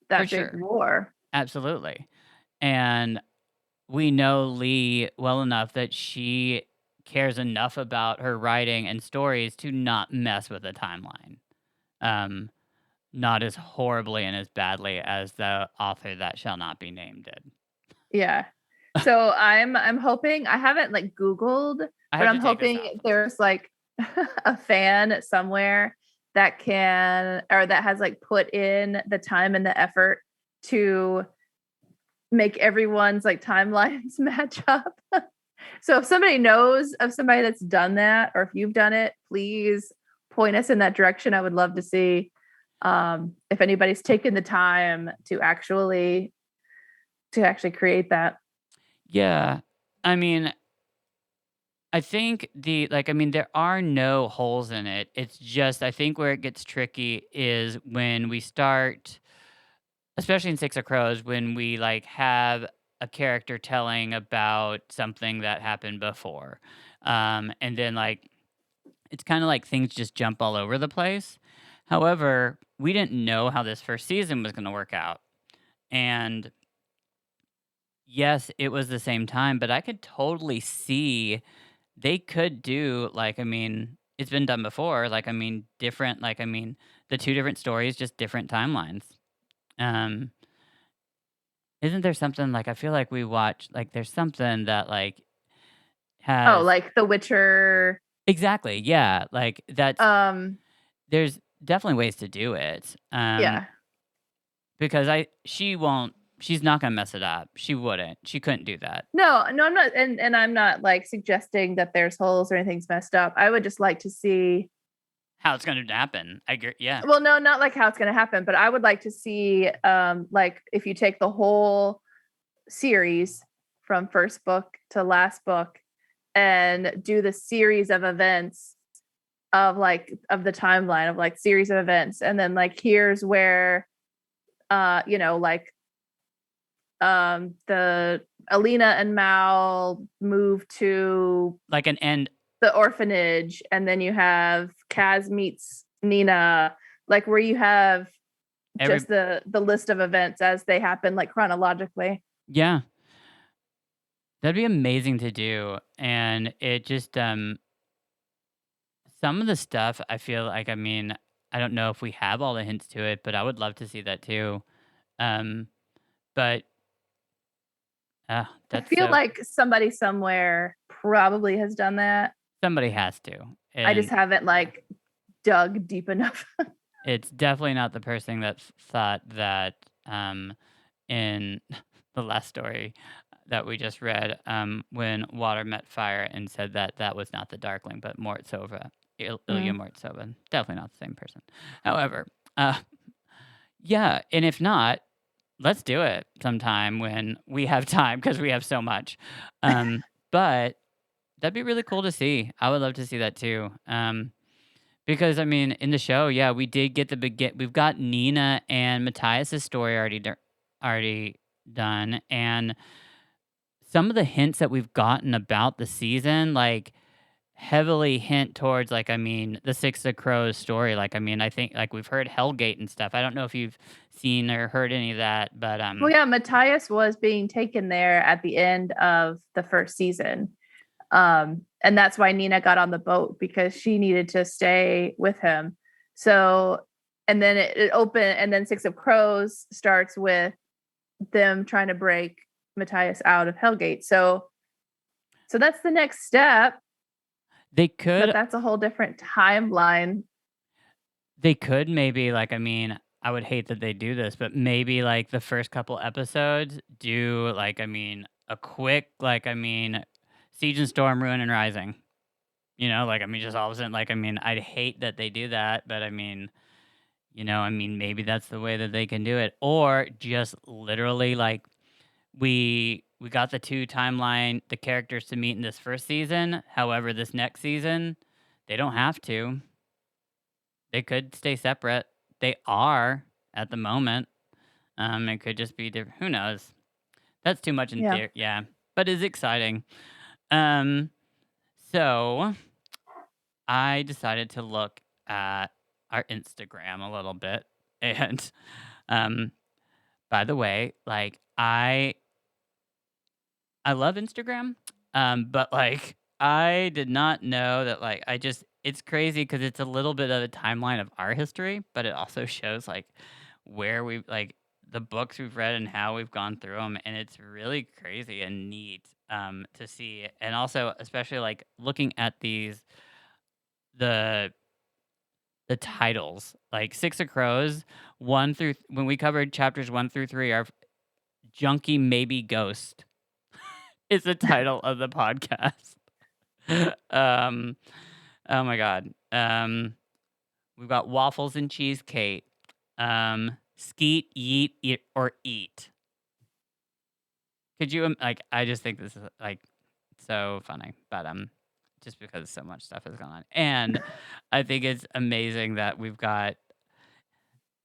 for that big sure. war. Absolutely. And we know Leigh well enough that she cares enough about her writing and stories to not mess with the timeline. Um, not as horribly and as badly as the author that shall not be named did. Yeah. So I'm hoping, I haven't like Googled, I but have I'm to take this hoping off. there's like a fan somewhere that can, or that has like put in the time and the effort to make everyone's like timelines match up. So if somebody knows of somebody that's done that, or if you've done it, please point us in that direction. I would love to see if anybody's taken the time to actually create that. Yeah. I mean, I think I mean, there are no holes in it. It's just, I think where it gets tricky is when we start, especially in Six of Crows, when we like have a character telling about something that happened before. And then like, it's kind of like things just jump all over the place. However, we didn't know how this first season was going to work out. And yes, it was the same time, but I could totally see they could do like I mean, it's been done before. Like I mean, different. Like I mean, the two different stories, just different timelines. Um, isn't there something like I feel like we watch like there's something that like Oh, has like The Witcher. exactly yeah like that's Um, there's definitely ways to do it. yeah. Because she's not gonna mess it up. She wouldn't. She couldn't do that. No, I'm not, and I'm not like suggesting that there's holes or anything's messed up. I would just like to see. How it's gonna happen. I agree. Yeah. Well, no, not like how it's going to happen, but I would like to see, like if you take the whole series from first book to last book and do the series of events of the timeline of like series of events, and then like here's where the Alina and Mal move to Like an end. the orphanage, and then you have Kaz meets Nina, like where you have just the list of events as they happen, like chronologically. Yeah. That'd be amazing to do. And it just some of the stuff I feel like, I mean, I don't know if we have all the hints to it, but I would love to see that too. But I that's feel like somebody somewhere probably has done that. somebody has to. I just And haven't like dug deep enough. it's definitely not the person that thought that in the last story that we just read, when water met fire and said that that was not the Darkling, but Mortsova, Ilya Mortsova. Definitely not the same person. However, yeah, and if not, let's do it sometime when we have time because we have so much. But that'd be really cool to see. I would love to see that too. Because I mean, in the show, yeah, we did get we've got Nina and Matthias's story already done, and some of the hints that we've gotten about the season, like heavily hint towards, like, I mean, the Six of Crows story. Like, I mean, I think like we've heard Hellgate and stuff. I don't know if you've seen or heard any of that, but Well, yeah, Matthias was being taken there at the end of the first season. And that's why Nina got on the boat, because she needed to stay with him. So, and then it opened, and then Six of Crows starts with them trying to break Matthias out of Hellgate. So that's the next step. they could, But that's a whole different timeline. they could maybe, like, I mean, I would hate that they do this, but maybe like the first couple episodes do, like, I mean, a quick, like, I mean, Siege and Storm, Ruin and Rising. You know, like, I mean, just all of a sudden, like, I mean, I'd hate that they do that, but I mean, you know, I mean, maybe that's the way that they can do it. Or just literally, like, we got the the characters to meet in this first season. However, this next season, they don't have to. They could stay separate. They are at the moment. It could just be different. Who knows? That's too much in theory. Yeah, but it's exciting. So I decided to look at our Instagram a little bit, and by the way, like I love Instagram, but like I did not know that, like, it's crazy because it's a little bit of a timeline of our history, but it also shows like where we like the books we've read and how we've gone through them, and it's really crazy and neat to see, and also especially like looking at the titles, like Six of Crows, when we covered chapters 1 through 3, are Junkie Maybe Ghost is the title of the podcast. Oh my god. We've got Waffles and Cheesecake. Skeet, Yeet, Eat, or Eat. Could you like? I just think this is like so funny, but just because so much stuff has gone on, and I think it's amazing that we've got.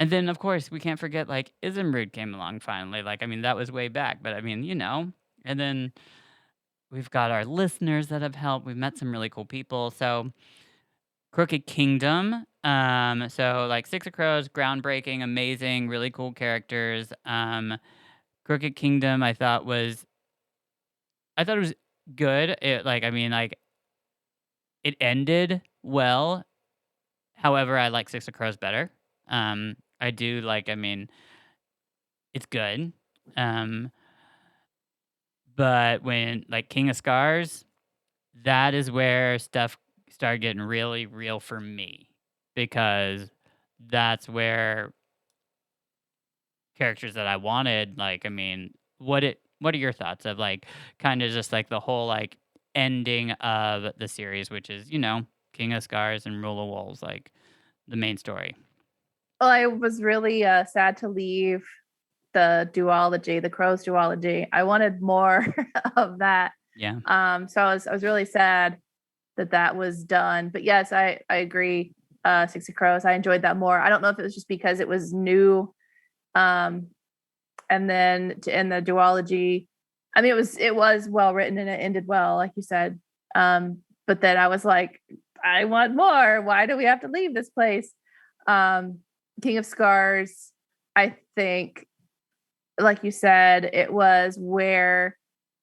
And then, of course, we can't forget, like, Izumrudd came along finally. Like, I mean, that was way back, but I mean, you know. And then we've got our listeners that have helped. We've met some really cool people. So, Crooked Kingdom. So like Six of Crows, groundbreaking, amazing, really cool characters. Crooked Kingdom, I thought it was good. It like, I mean, like, it ended well. However, I like Six of Crows better. I do like, I mean, it's good. But when like King of Scars, that is where stuff started getting really real for me, because that's where characters that I wanted, like, I mean, what are your thoughts of like kind of just like the whole like ending of the series, which is, you know, King of Scars and Rule of Wolves, like the main story. Well, I was really sad to leave the duology, the Crows duology. I wanted more of that. Yeah. So I was really sad. that was done. But yes, I agree. 60 Crows, I enjoyed that more. I don't know if it was just because it was new, and then to end the duology, I mean, it was well written and it ended well, like you said. But then I was like, I want more. Why do we have to leave this place? King of Scars, I think, like you said, it was where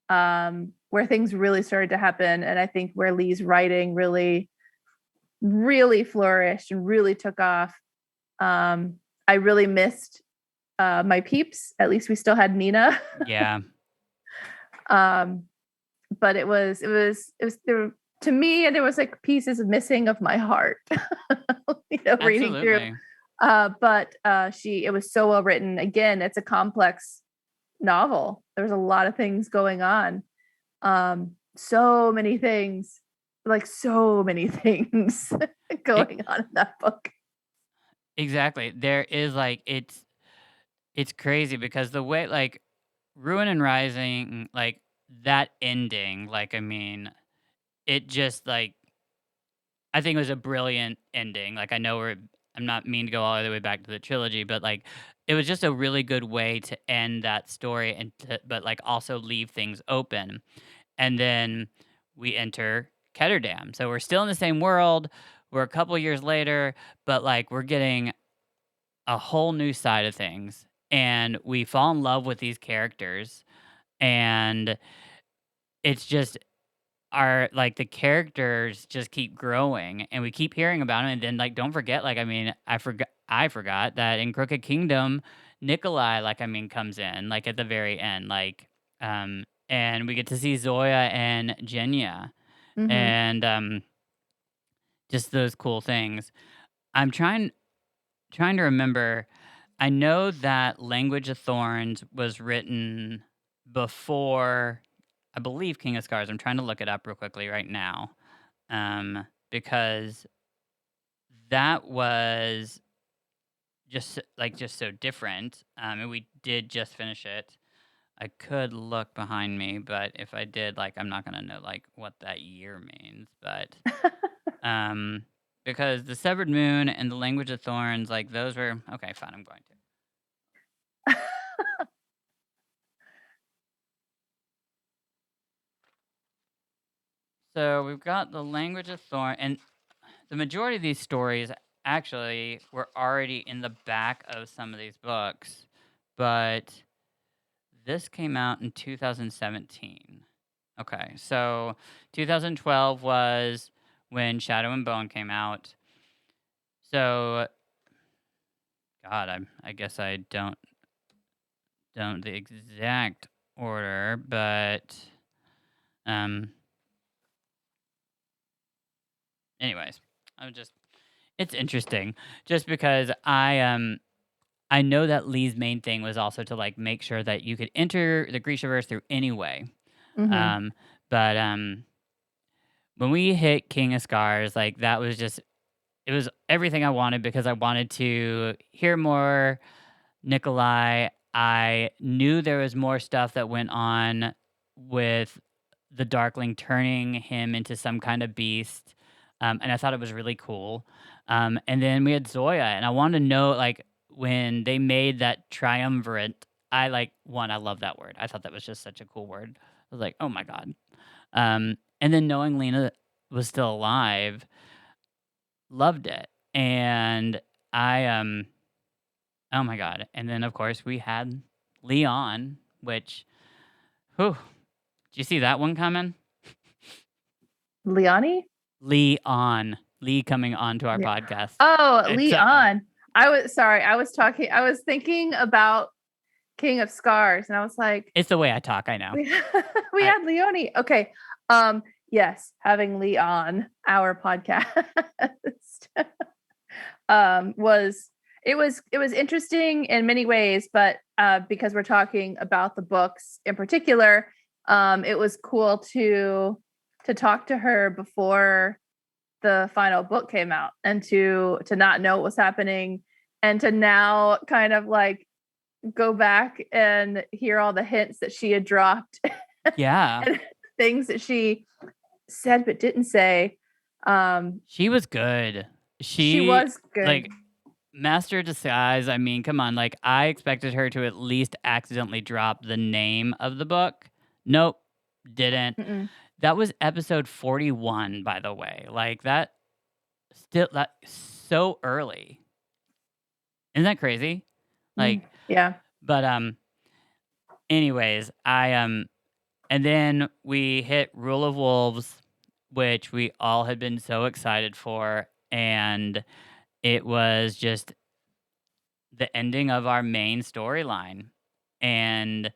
things really started to happen, and I think where Leigh's writing really flourished and really took off. I really missed my peeps. At least we still had Nina. Yeah. But it was there, to me, and there was like pieces missing of my heart. Reading through. But it was so well written. Again, it's a complex novel. There was a lot of things going on. So many things going on in that book. Exactly. There is like it's crazy because the way like Ruin and Rising, like that ending, like I mean, it just like I think it was a brilliant ending. Like I'm not mean to go all the way back to the trilogy, but like it was just a really good way to end that story but like also leave things open. And then we enter Ketterdam. So we're still in the same world. We're a couple years later, but like we're getting a whole new side of things. And we fall in love with these characters. And it's just the characters just keep growing and we keep hearing about them. And then like don't forget, like I mean, I forgot that in Crooked Kingdom, Nikolai, like I mean, comes in like at the very end. And we get to see Zoya and Jenya. Mm-hmm. And just those cool things. I'm trying to remember. I know that Language of Thorns was written before, I believe, King of Scars. I'm trying to look it up real quickly right now, because that was just so different. And we did just finish it. I could look behind me, but if I did, like, I'm not gonna know like what that year means. But because the Severed Moon and the Language of Thorns, like those were okay. Fine, I'm going to. So we've got the Language of Thorn, and the majority of these stories actually were already in the back of some of these books, but this came out in 2017. Okay, so 2012 was when Shadow and Bone came out. So, God, I guess I don't the exact order, but anyways, it's interesting just because I know that Leigh's main thing was also to like make sure that you could enter the Grishaverse through any way. Mm-hmm. But when we hit King of Scars, like that was it was everything I wanted because I wanted to hear more Nikolai. I knew there was more stuff that went on with the Darkling turning him into some kind of beast. And I thought it was really cool. And then we had Zoya, and I wanted to know, like, when they made that triumvirate, I love that word. I thought that was just such a cool word. I was like, oh my God. And then knowing Lena was still alive, loved it. And oh my God. And then, of course, we had Leon, which, did you see that one coming? Leonie? Leon. Leigh coming on to our podcast. Oh, Leon. I was thinking about King of Scars, and I was like, it's the way I talk, I know. We had Leonie. Okay. Yes, having Leigh on our podcast was interesting in many ways, but because we're talking about the books in particular, it was cool to talk to her before the final book came out and to not know what was happening and to now kind of like go back and hear all the hints that she had dropped. Yeah. And things that she said but didn't say. She was good. She She was good. like Master of Disguise. I mean, come on. Like I expected her to at least accidentally drop the name of the book. Nope, didn't. Mm-mm. That was episode 41, by the way. Like that still that so early. Isn't that crazy? Like, Yeah. but anyways, and then we hit Rule of Wolves, which we all had been so excited for, and it was just the ending of our main storyline. And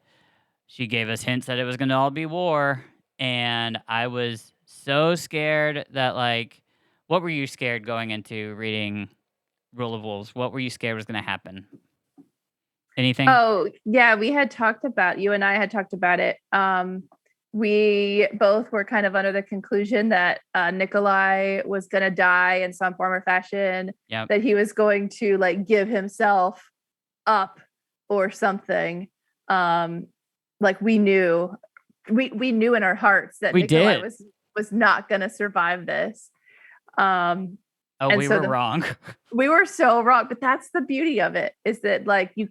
she gave us hints that it was going to all be war, and I was so scared that like, what were you scared going into reading Rule of Wolves? What were you scared was going to happen? Anything? Oh, yeah, you and I had talked about it. We both were kind of under the conclusion that Nikolai was going to die in some form or fashion, Yep. that he was going to like give himself up or something. Like we knew in our hearts that We Nikolai did. was not going to survive this. Oh, and we so were wrong. we were so wrong, but that's the beauty of it, is that like you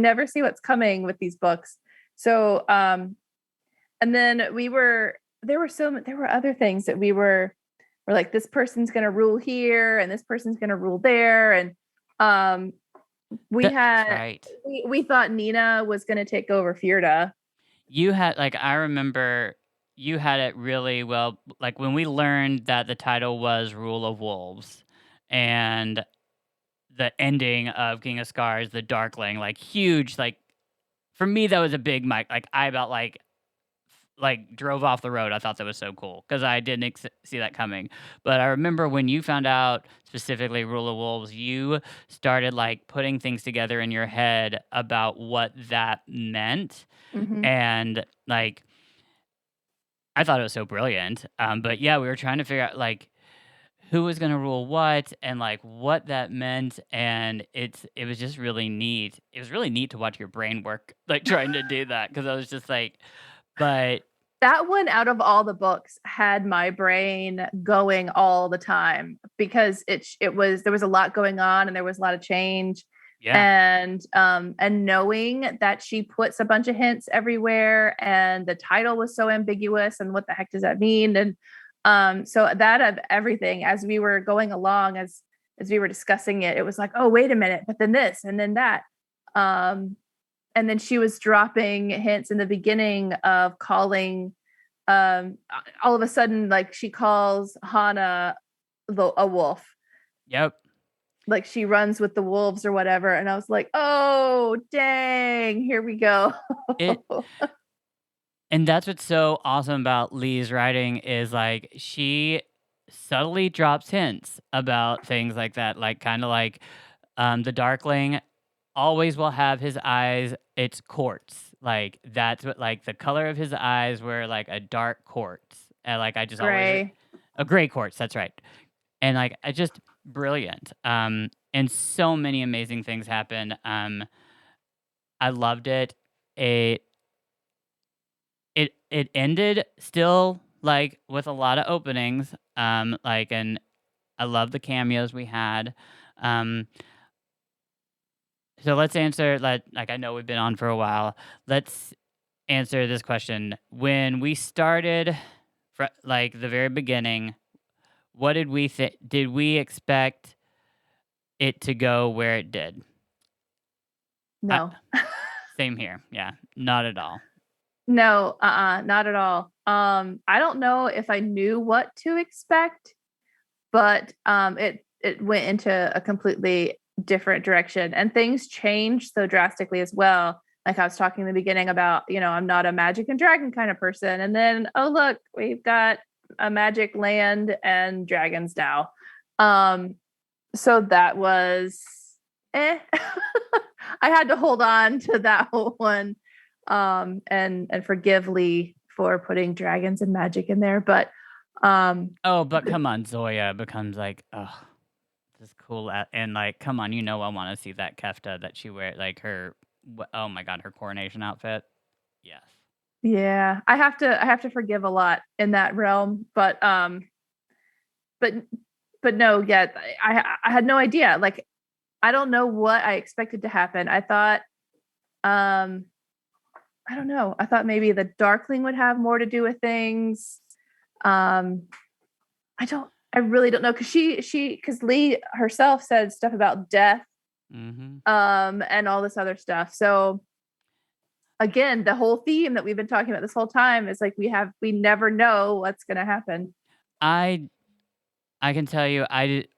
never see what's coming with these books. So and then there were other things that we're like, this person's going to rule here and this person's going to rule there, and That's right. we thought Nina was going to take over Fjerda. You had like I remember you had it really well. Like when we learned that the title was Rule of Wolves, and the ending of King of Scars, the Darkling, like huge. Like for me, that was a big mic. Like I about like drove off the road. I thought that was so cool because I didn't see that coming. But I remember when you found out specifically Rule of Wolves, you started like putting things together in your head about what that meant. Mm-hmm. And like, I thought it was so brilliant. But yeah, we were trying to figure out like who was going to rule what and like what that meant. And it was just really neat. It was really neat to watch your brain work, like trying to do that. Cause I was just like, but That one out of all the books had my brain going all the time, because there was a lot going on and there was a lot of change. yeah, And knowing that she puts a bunch of hints everywhere and the title was so ambiguous, and what the heck does that mean? And so that of everything, as we were going along, as we were discussing it, it was like, oh, wait a minute, but then this and then that. And then she was dropping hints in the beginning of calling, all of a sudden, like she calls Hana a wolf. yep. Like she runs with the wolves or whatever. And I was like, oh, dang, here we go. It and that's what's so awesome about Leigh's writing is like she subtly drops hints about things like that, like kind of like the Darkling always will have his eyes. It's quartz, like that's what like the color of his eyes were like a dark quartz, and like I just always Gray. a gray quartz. That's right, and like I just brilliant. And so many amazing things happen. I loved it. It it ended still like with a lot of openings. Like and I love the cameos we had. Um, so let's answer like I know we've been on for a while. Let's answer this question. When we started, like the very beginning, what did we think? Did we expect it to go where it did? No. Same here. Yeah, not at all. No, not at all. I don't know if I knew what to expect, but it went into a completely different direction, and things changed so drastically as well. Like I was talking in the beginning about, I'm not a magic and dragon kind of person, and then oh look, we've got a magic land and dragons now. So that was I had to hold on to that one, and forgive Leigh for putting dragons and magic in there, but Oh, but come on, Zoya becomes like, oh, this cool, and like, come on, I want to see that kefta that she wear, like her, oh my god, her coronation outfit. Yes. yeah, I have to forgive a lot in that realm, but but no, yeah, I had no idea. Like, I don't know what I expected to happen. I thought, I don't know. I thought maybe the Darkling would have more to do with things. Um, I really don't know, because Leigh herself said stuff about death, Mm-hmm. and all this other stuff. So again, the whole theme that we've been talking about this whole time is like we never know what's going to happen. I can tell you, I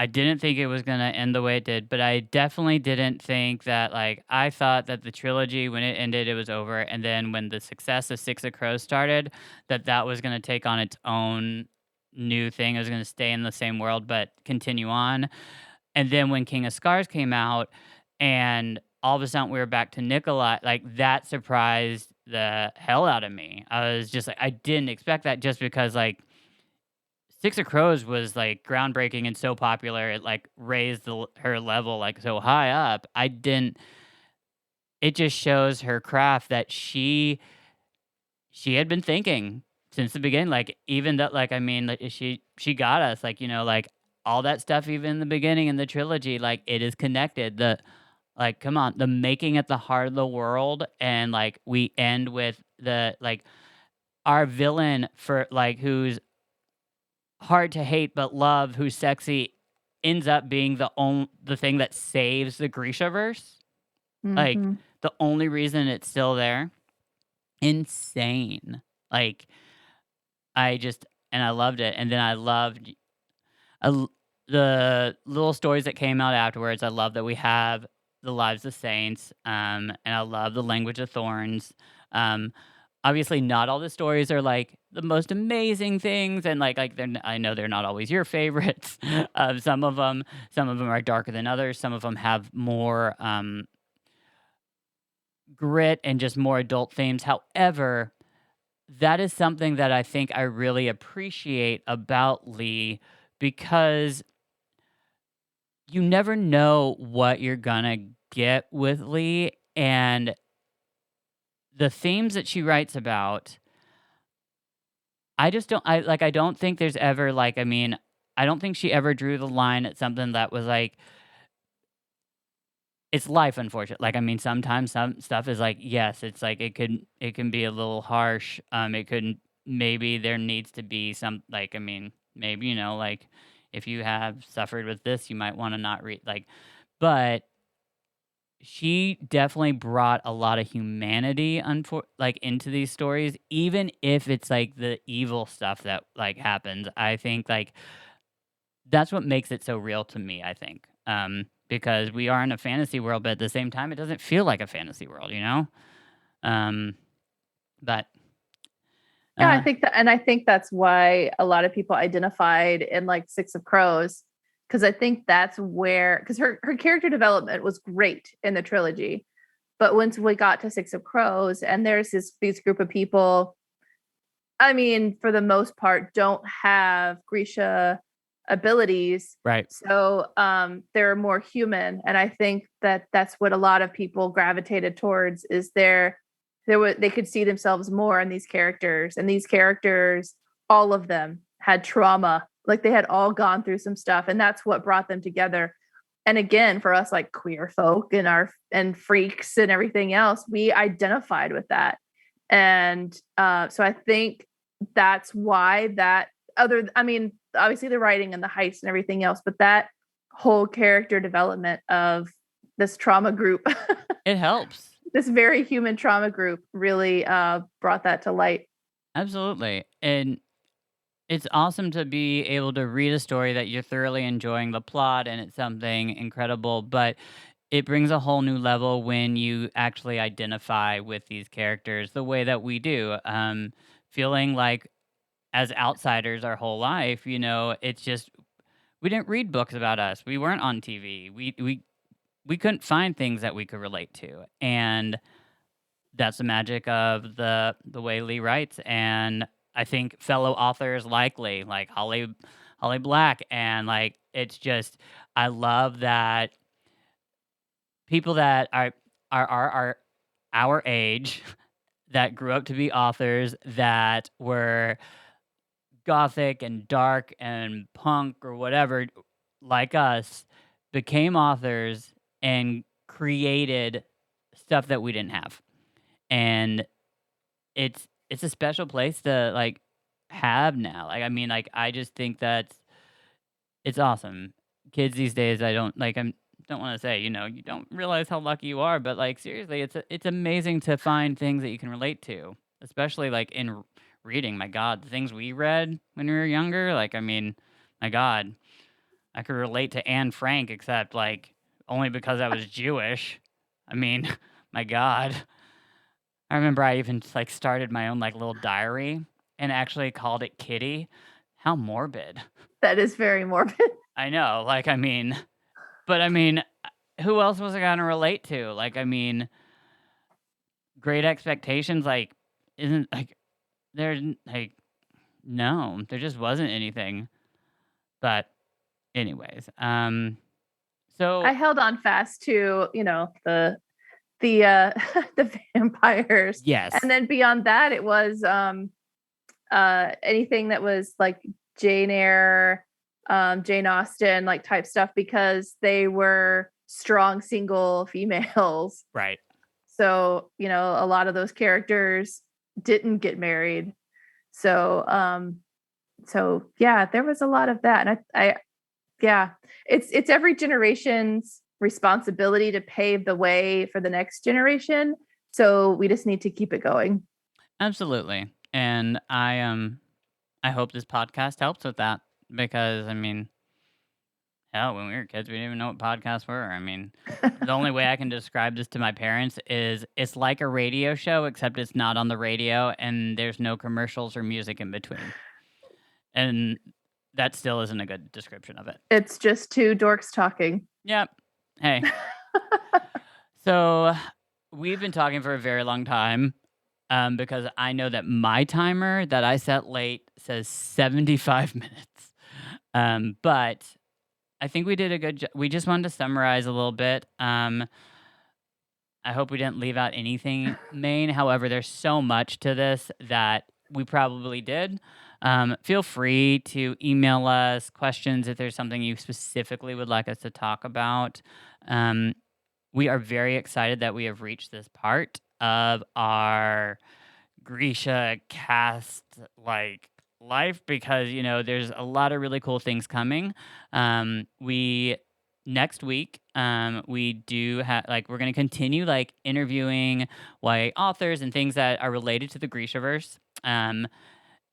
didn't think it was gonna end the way it did, but I definitely didn't think that, like, I thought that the trilogy, when it ended, it was over, and then when the success of Six of Crows started, that was gonna take on its own new thing. It was gonna stay in the same world, but continue on. And then when King of Scars came out, and all of a sudden we were back to Nikolai, like, that surprised the hell out of me. I was just like, I didn't expect that, just because, like, Six of Crows was, like, groundbreaking and so popular, it, like, raised her level, like, so high up. I didn't It just shows her craft that she had been thinking since the beginning, like, even that, like, I mean, like, she got us, like, like, all that stuff even in the beginning in the trilogy, like, it is connected. Like, come on, the making at the heart of the world, and, like, we end with our villain, for, like, who's hard to hate but love, who's sexy, ends up being the thing that saves the Grishaverse. Like, Mm-hmm. the only reason it's still there. Insane. Like, I loved it, and then I loved I l the little stories that came out afterwards. I love that we have the Lives of Saints, and I love the Language of Thorns. Um, Obviously, not all the stories are, like, the most amazing things, and, I know they're not always your favorites. Some of them are darker than others. Some of them have more, grit and just more adult themes. However, that is something that I think I really appreciate about Leigh, because you never know what you're gonna get with Leigh, and the themes that she writes about, I don't think there's ever, like, I mean, I don't think she ever drew the line at something that was like, it's life, unfortunate. Like, I mean, sometimes some stuff is like, yes, it's like it can be a little harsh. It couldn't Maybe there needs to be some, like, I mean, maybe, like, if you have suffered with this, you might want to not read, like, but she definitely brought a lot of humanity, like, into these stories, even if it's like the evil stuff that, like, happens. I think, like, that's what makes it so real to me, I think. Because we are in a fantasy world, but at the same time, it doesn't feel like a fantasy world, you know? Um, but Yeah, uh, I think that's why a lot of people identified in like Six of Crows, because I think that's where, because her character development was great in the trilogy, but once we got to Six of Crows, and there's these group of people, I mean, for the most part, don't have Grisha abilities, right. so they're more human, and I think that that's what a lot of people gravitated towards, is they could see themselves more in these characters, and these characters, all of them had trauma, like they had all gone through some stuff, and that's what brought them together. And again, for us, like queer folk and freaks and everything else, we identified with that. And so I think that's why I mean, obviously the writing and the heist and everything else, but that whole character development of this trauma group, It helps. this very human trauma group, really brought that to light. Absolutely. And it's awesome to be able to read a story that you're thoroughly enjoying the plot, and it's something incredible, but it brings a whole new level when you actually identify with these characters the way that we do. Feeling like, as outsiders our whole life, it's just, we didn't read books about us. We weren't on TV. We couldn't find things that we could relate to. And that's the magic of the way Leigh writes. And I think fellow authors like Leigh, like Holly Black, and, like, it's just, I love that people that are our age that grew up to be authors, that were gothic and dark and punk or whatever, like us, became authors and created stuff that we didn't have. And it's a special place to like have now. Like I mean, like I just think that it's awesome. Kids these days, I don't like. Don't want to say, you don't realize how lucky you are, but like seriously, it's amazing to find things that you can relate to, especially like in reading. My God, the things we read when we were younger. Like I mean, my God, I could relate to Anne Frank, except like only because I was Jewish. I mean, my God. I remember I even like started my own like little diary and actually called it Kitty. How morbid. That is very morbid. I know, like I mean, but I mean, who else was I gonna relate to? Like I mean, Great Expectations like isn't like there's like no, there just wasn't anything. But anyways, so I held on fast to, the the vampires. yes, And then beyond that it was anything that was like Jane Eyre, Jane Austen like type stuff, because they were strong single females. right. So, a lot of those characters didn't get married. So yeah, there was a lot of that. And yeah, it's every generation's responsibility to pave the way for the next generation. So we just need to keep it going. Absolutely. And I hope this podcast helps with that because I mean, hell, when we were kids, we didn't even know what podcasts were. I mean, the only way I can describe this to my parents is it's like a radio show, except it's not on the radio and there's no commercials or music in between. And that still isn't a good description of it. It's just two dorks talking. Yep. Hey. So we've been talking for a very long time because I know that my timer that I set late says 75 minutes. But I think we did a good job. We just wanted to summarize a little bit. I hope we didn't leave out anything main. However, there's so much to this that we probably did. Feel free to email us questions if there's something you specifically would like us to talk about. We are very excited that we have reached this part of our GrishaCast life because there's a lot of really cool things coming. Next week we do have we're going to continue interviewing YA authors and things that are related to the Grishaverse.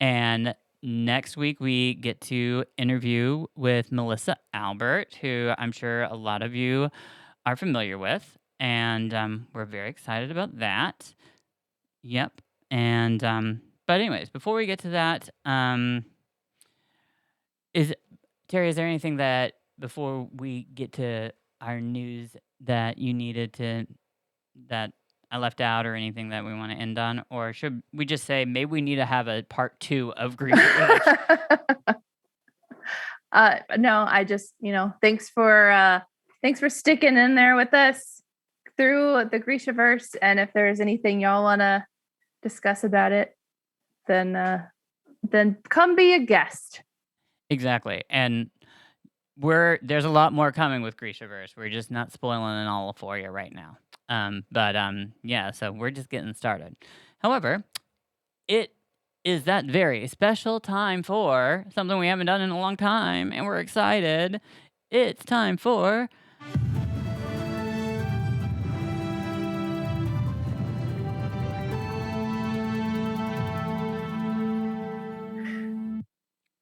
And next week we get to interview with Melissa Albert, who I'm sure a lot of you are familiar with, and we're very excited about that. Yep. And but anyways, before we get to that, is there anything that before we get to our news that you needed to that I left out or anything that we want to end on, or should we just say maybe we need to have a part 2 of Grisha? No, I just thanks for sticking in there with us through the Grishaverse, and if there's anything y'all want to discuss about it, then come be a guest. Exactly. And there's a lot more coming with Grishaverse. We're just not spoiling it all for you right now. Yeah, so we're just getting started. However, it is that very special time for something we haven't done in a long time, and we're excited. It's time for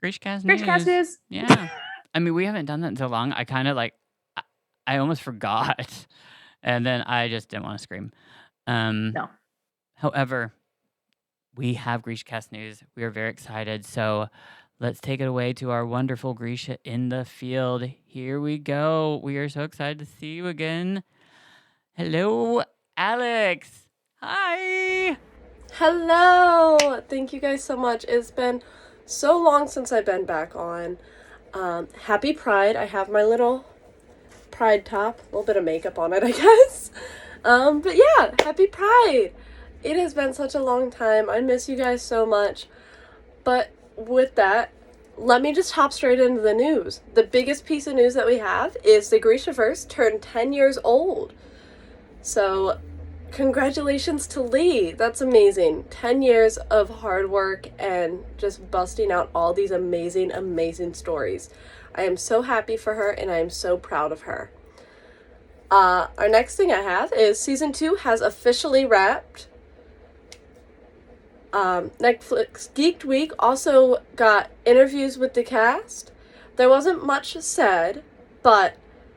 GrishaCast news. GrishaCast news. Yeah. I mean, we haven't done that in so long. I kind of I almost forgot. And then I just didn't want to scream. No. However, we have GrishaCast news. We are very excited. So let's take it away to our wonderful Grisha in the field. Here we go. We are so excited to see you again. Hello, Alex. Hi. Hello! Thank you guys so much. It's been so long since I've been back on. Happy Pride. I have my little Pride top. A little bit of makeup on it, I guess. But yeah, happy Pride! It has been such a long time. I miss you guys so much. But with that, let me just hop straight into the news. The biggest piece of news that we have is the Grishaverse turned 10 years old. So, congratulations to Leigh. That's amazing. 10 years of hard work and just busting out all these amazing, amazing stories. I am so happy for her and I am so proud of her. Our next thing I have is season 2 has officially wrapped. Netflix Geek Week also got interviews with the cast. There wasn't much said, but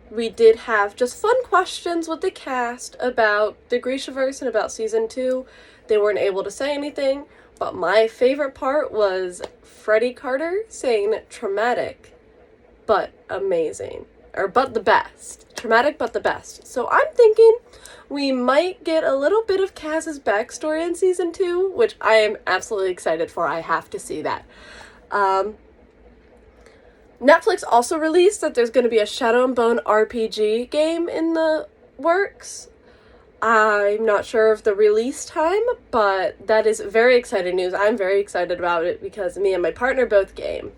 we did have just fun questions with the cast about the Grishaverse and about season 2. They weren't able to say anything, but my favorite part was Freddie Carter saying traumatic, but amazing. But the best. Traumatic, but the best. So I'm thinking we might get a little bit of Kaz's backstory in season 2, which I am absolutely excited for. I have to see that. Netflix also released that there's going to be a Shadow and Bone RPG game in the works. I'm not sure of the release time, but that is very exciting news. I'm very excited about it because me and my partner both game.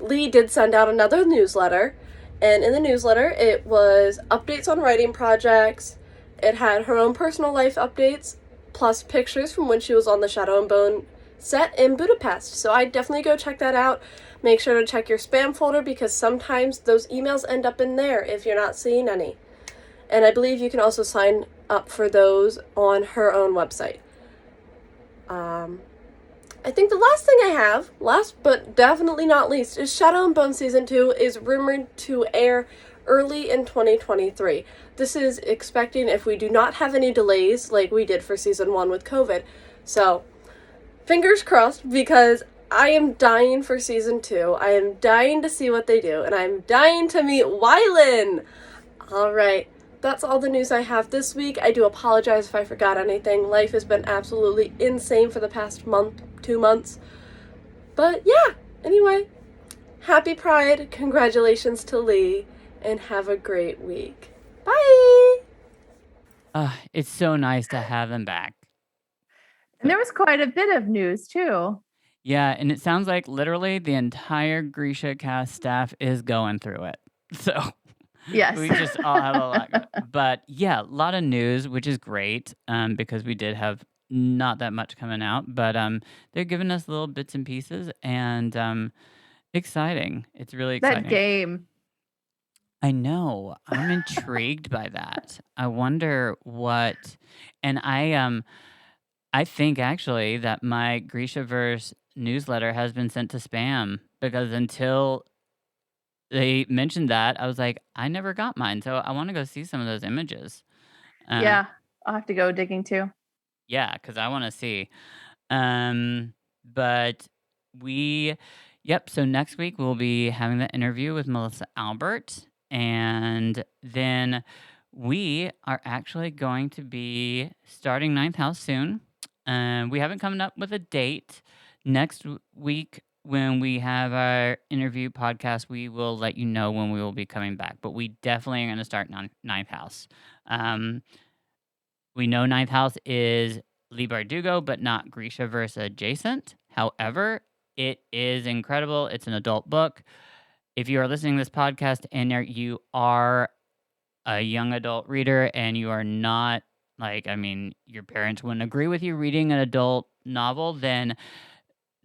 Leigh did send out another newsletter, and in the newsletter it was updates on writing projects. It had her own personal life updates, plus pictures from when she was on the Shadow and Bone set in Budapest. So I'd definitely go check that out. Make sure to check your spam folder because sometimes those emails end up in there if you're not seeing any. And I believe you can also sign up for those on her own website. I think the last thing I have, last but definitely not least, is Shadow and Bone Season 2 is rumored to air early in 2023. This is expecting if we do not have any delays like we did for Season 1 with COVID. So, fingers crossed, because I am dying for Season 2. I am dying to see what they do, and I'm dying to meet Wylan! Alright, that's all the news I have this week. I do apologize if I forgot anything. Life has been absolutely insane for the past month, 2 months. But yeah, anyway, happy Pride, congratulations to Leigh, and have a great week. Bye! It's so nice to have them back. And there was quite a bit of news too. Yeah, and it sounds like literally the entire GrishaCast staff is going through it. So Yes. we just all have a lot. But yeah, a lot of news, which is great because we did have not that much coming out. But they're giving us little bits and pieces and exciting. It's really exciting. That game. I know. I'm intrigued by that. I wonder what, and I think actually that my Grishaverse newsletter has been sent to spam because until they mentioned that, I was like, I never got mine. So I want to go see some of those images. Yeah, I'll have to go digging too. Yeah, because I want to see. But so next week we'll be having the interview with Melissa Albert. And then we are actually going to be starting Ninth House soon. We haven't come up with a date. Next week, when we have our interview podcast, we will let you know when we will be coming back. But we definitely are going to start Ninth House. We know Ninth House is Leigh Bardugo, but not Grishaverse adjacent. However, it is incredible. It's an adult book. If you are listening to this podcast and you are a young adult reader and you are not, your parents wouldn't agree with you reading an adult novel, then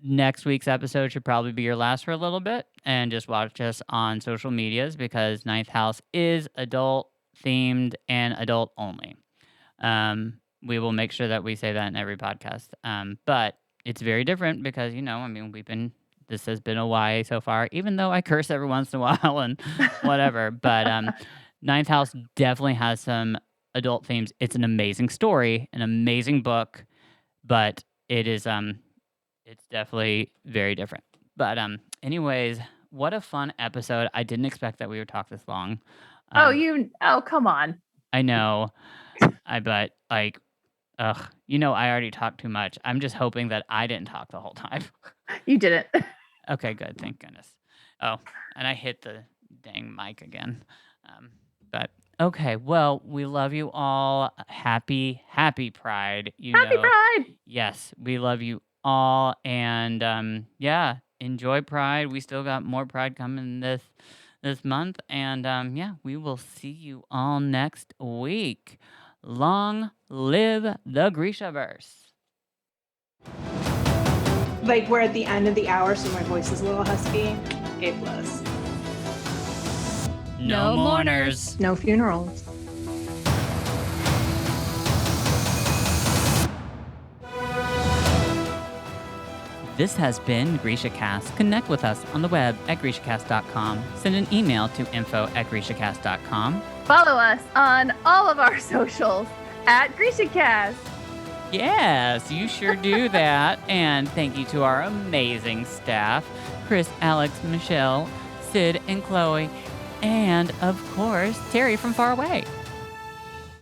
next week's episode should probably be your last for a little bit and just watch us on social medias because Ninth House is adult themed and adult only. We will make sure that we say that in every podcast. But it's very different because, this has been a YA so far, even though I curse every once in a while and whatever. But Ninth House definitely has some adult themes. It's an amazing story, an amazing book, but it is it's definitely very different. But anyways, what a fun episode. I didn't expect that we would talk this long. Come on. I know. I already talked too much. I'm just hoping that I didn't talk the whole time. You didn't. Okay, good. Thank goodness. Oh, and I hit the dang mic again. But okay, well, we love you all. Happy Pride. Happy Pride. Yes, we love you all. And yeah, enjoy Pride. We still got more Pride coming this month. And yeah, we will see you all next week. Long live the Grishaverse. Like we're at the end of the hour, so my voice is a little husky. A plus. No mourners. No funerals. This has been GrishaCast. Connect with us on the web at GrishaCast.com. Send an email to info@GrishaCast.com. Follow us on all of our socials at GrishaCast. Yes, you sure do that. And thank you to our amazing staff, Chris, Alex, Michelle, Sid, and Chloe, and of course, Terry from far away.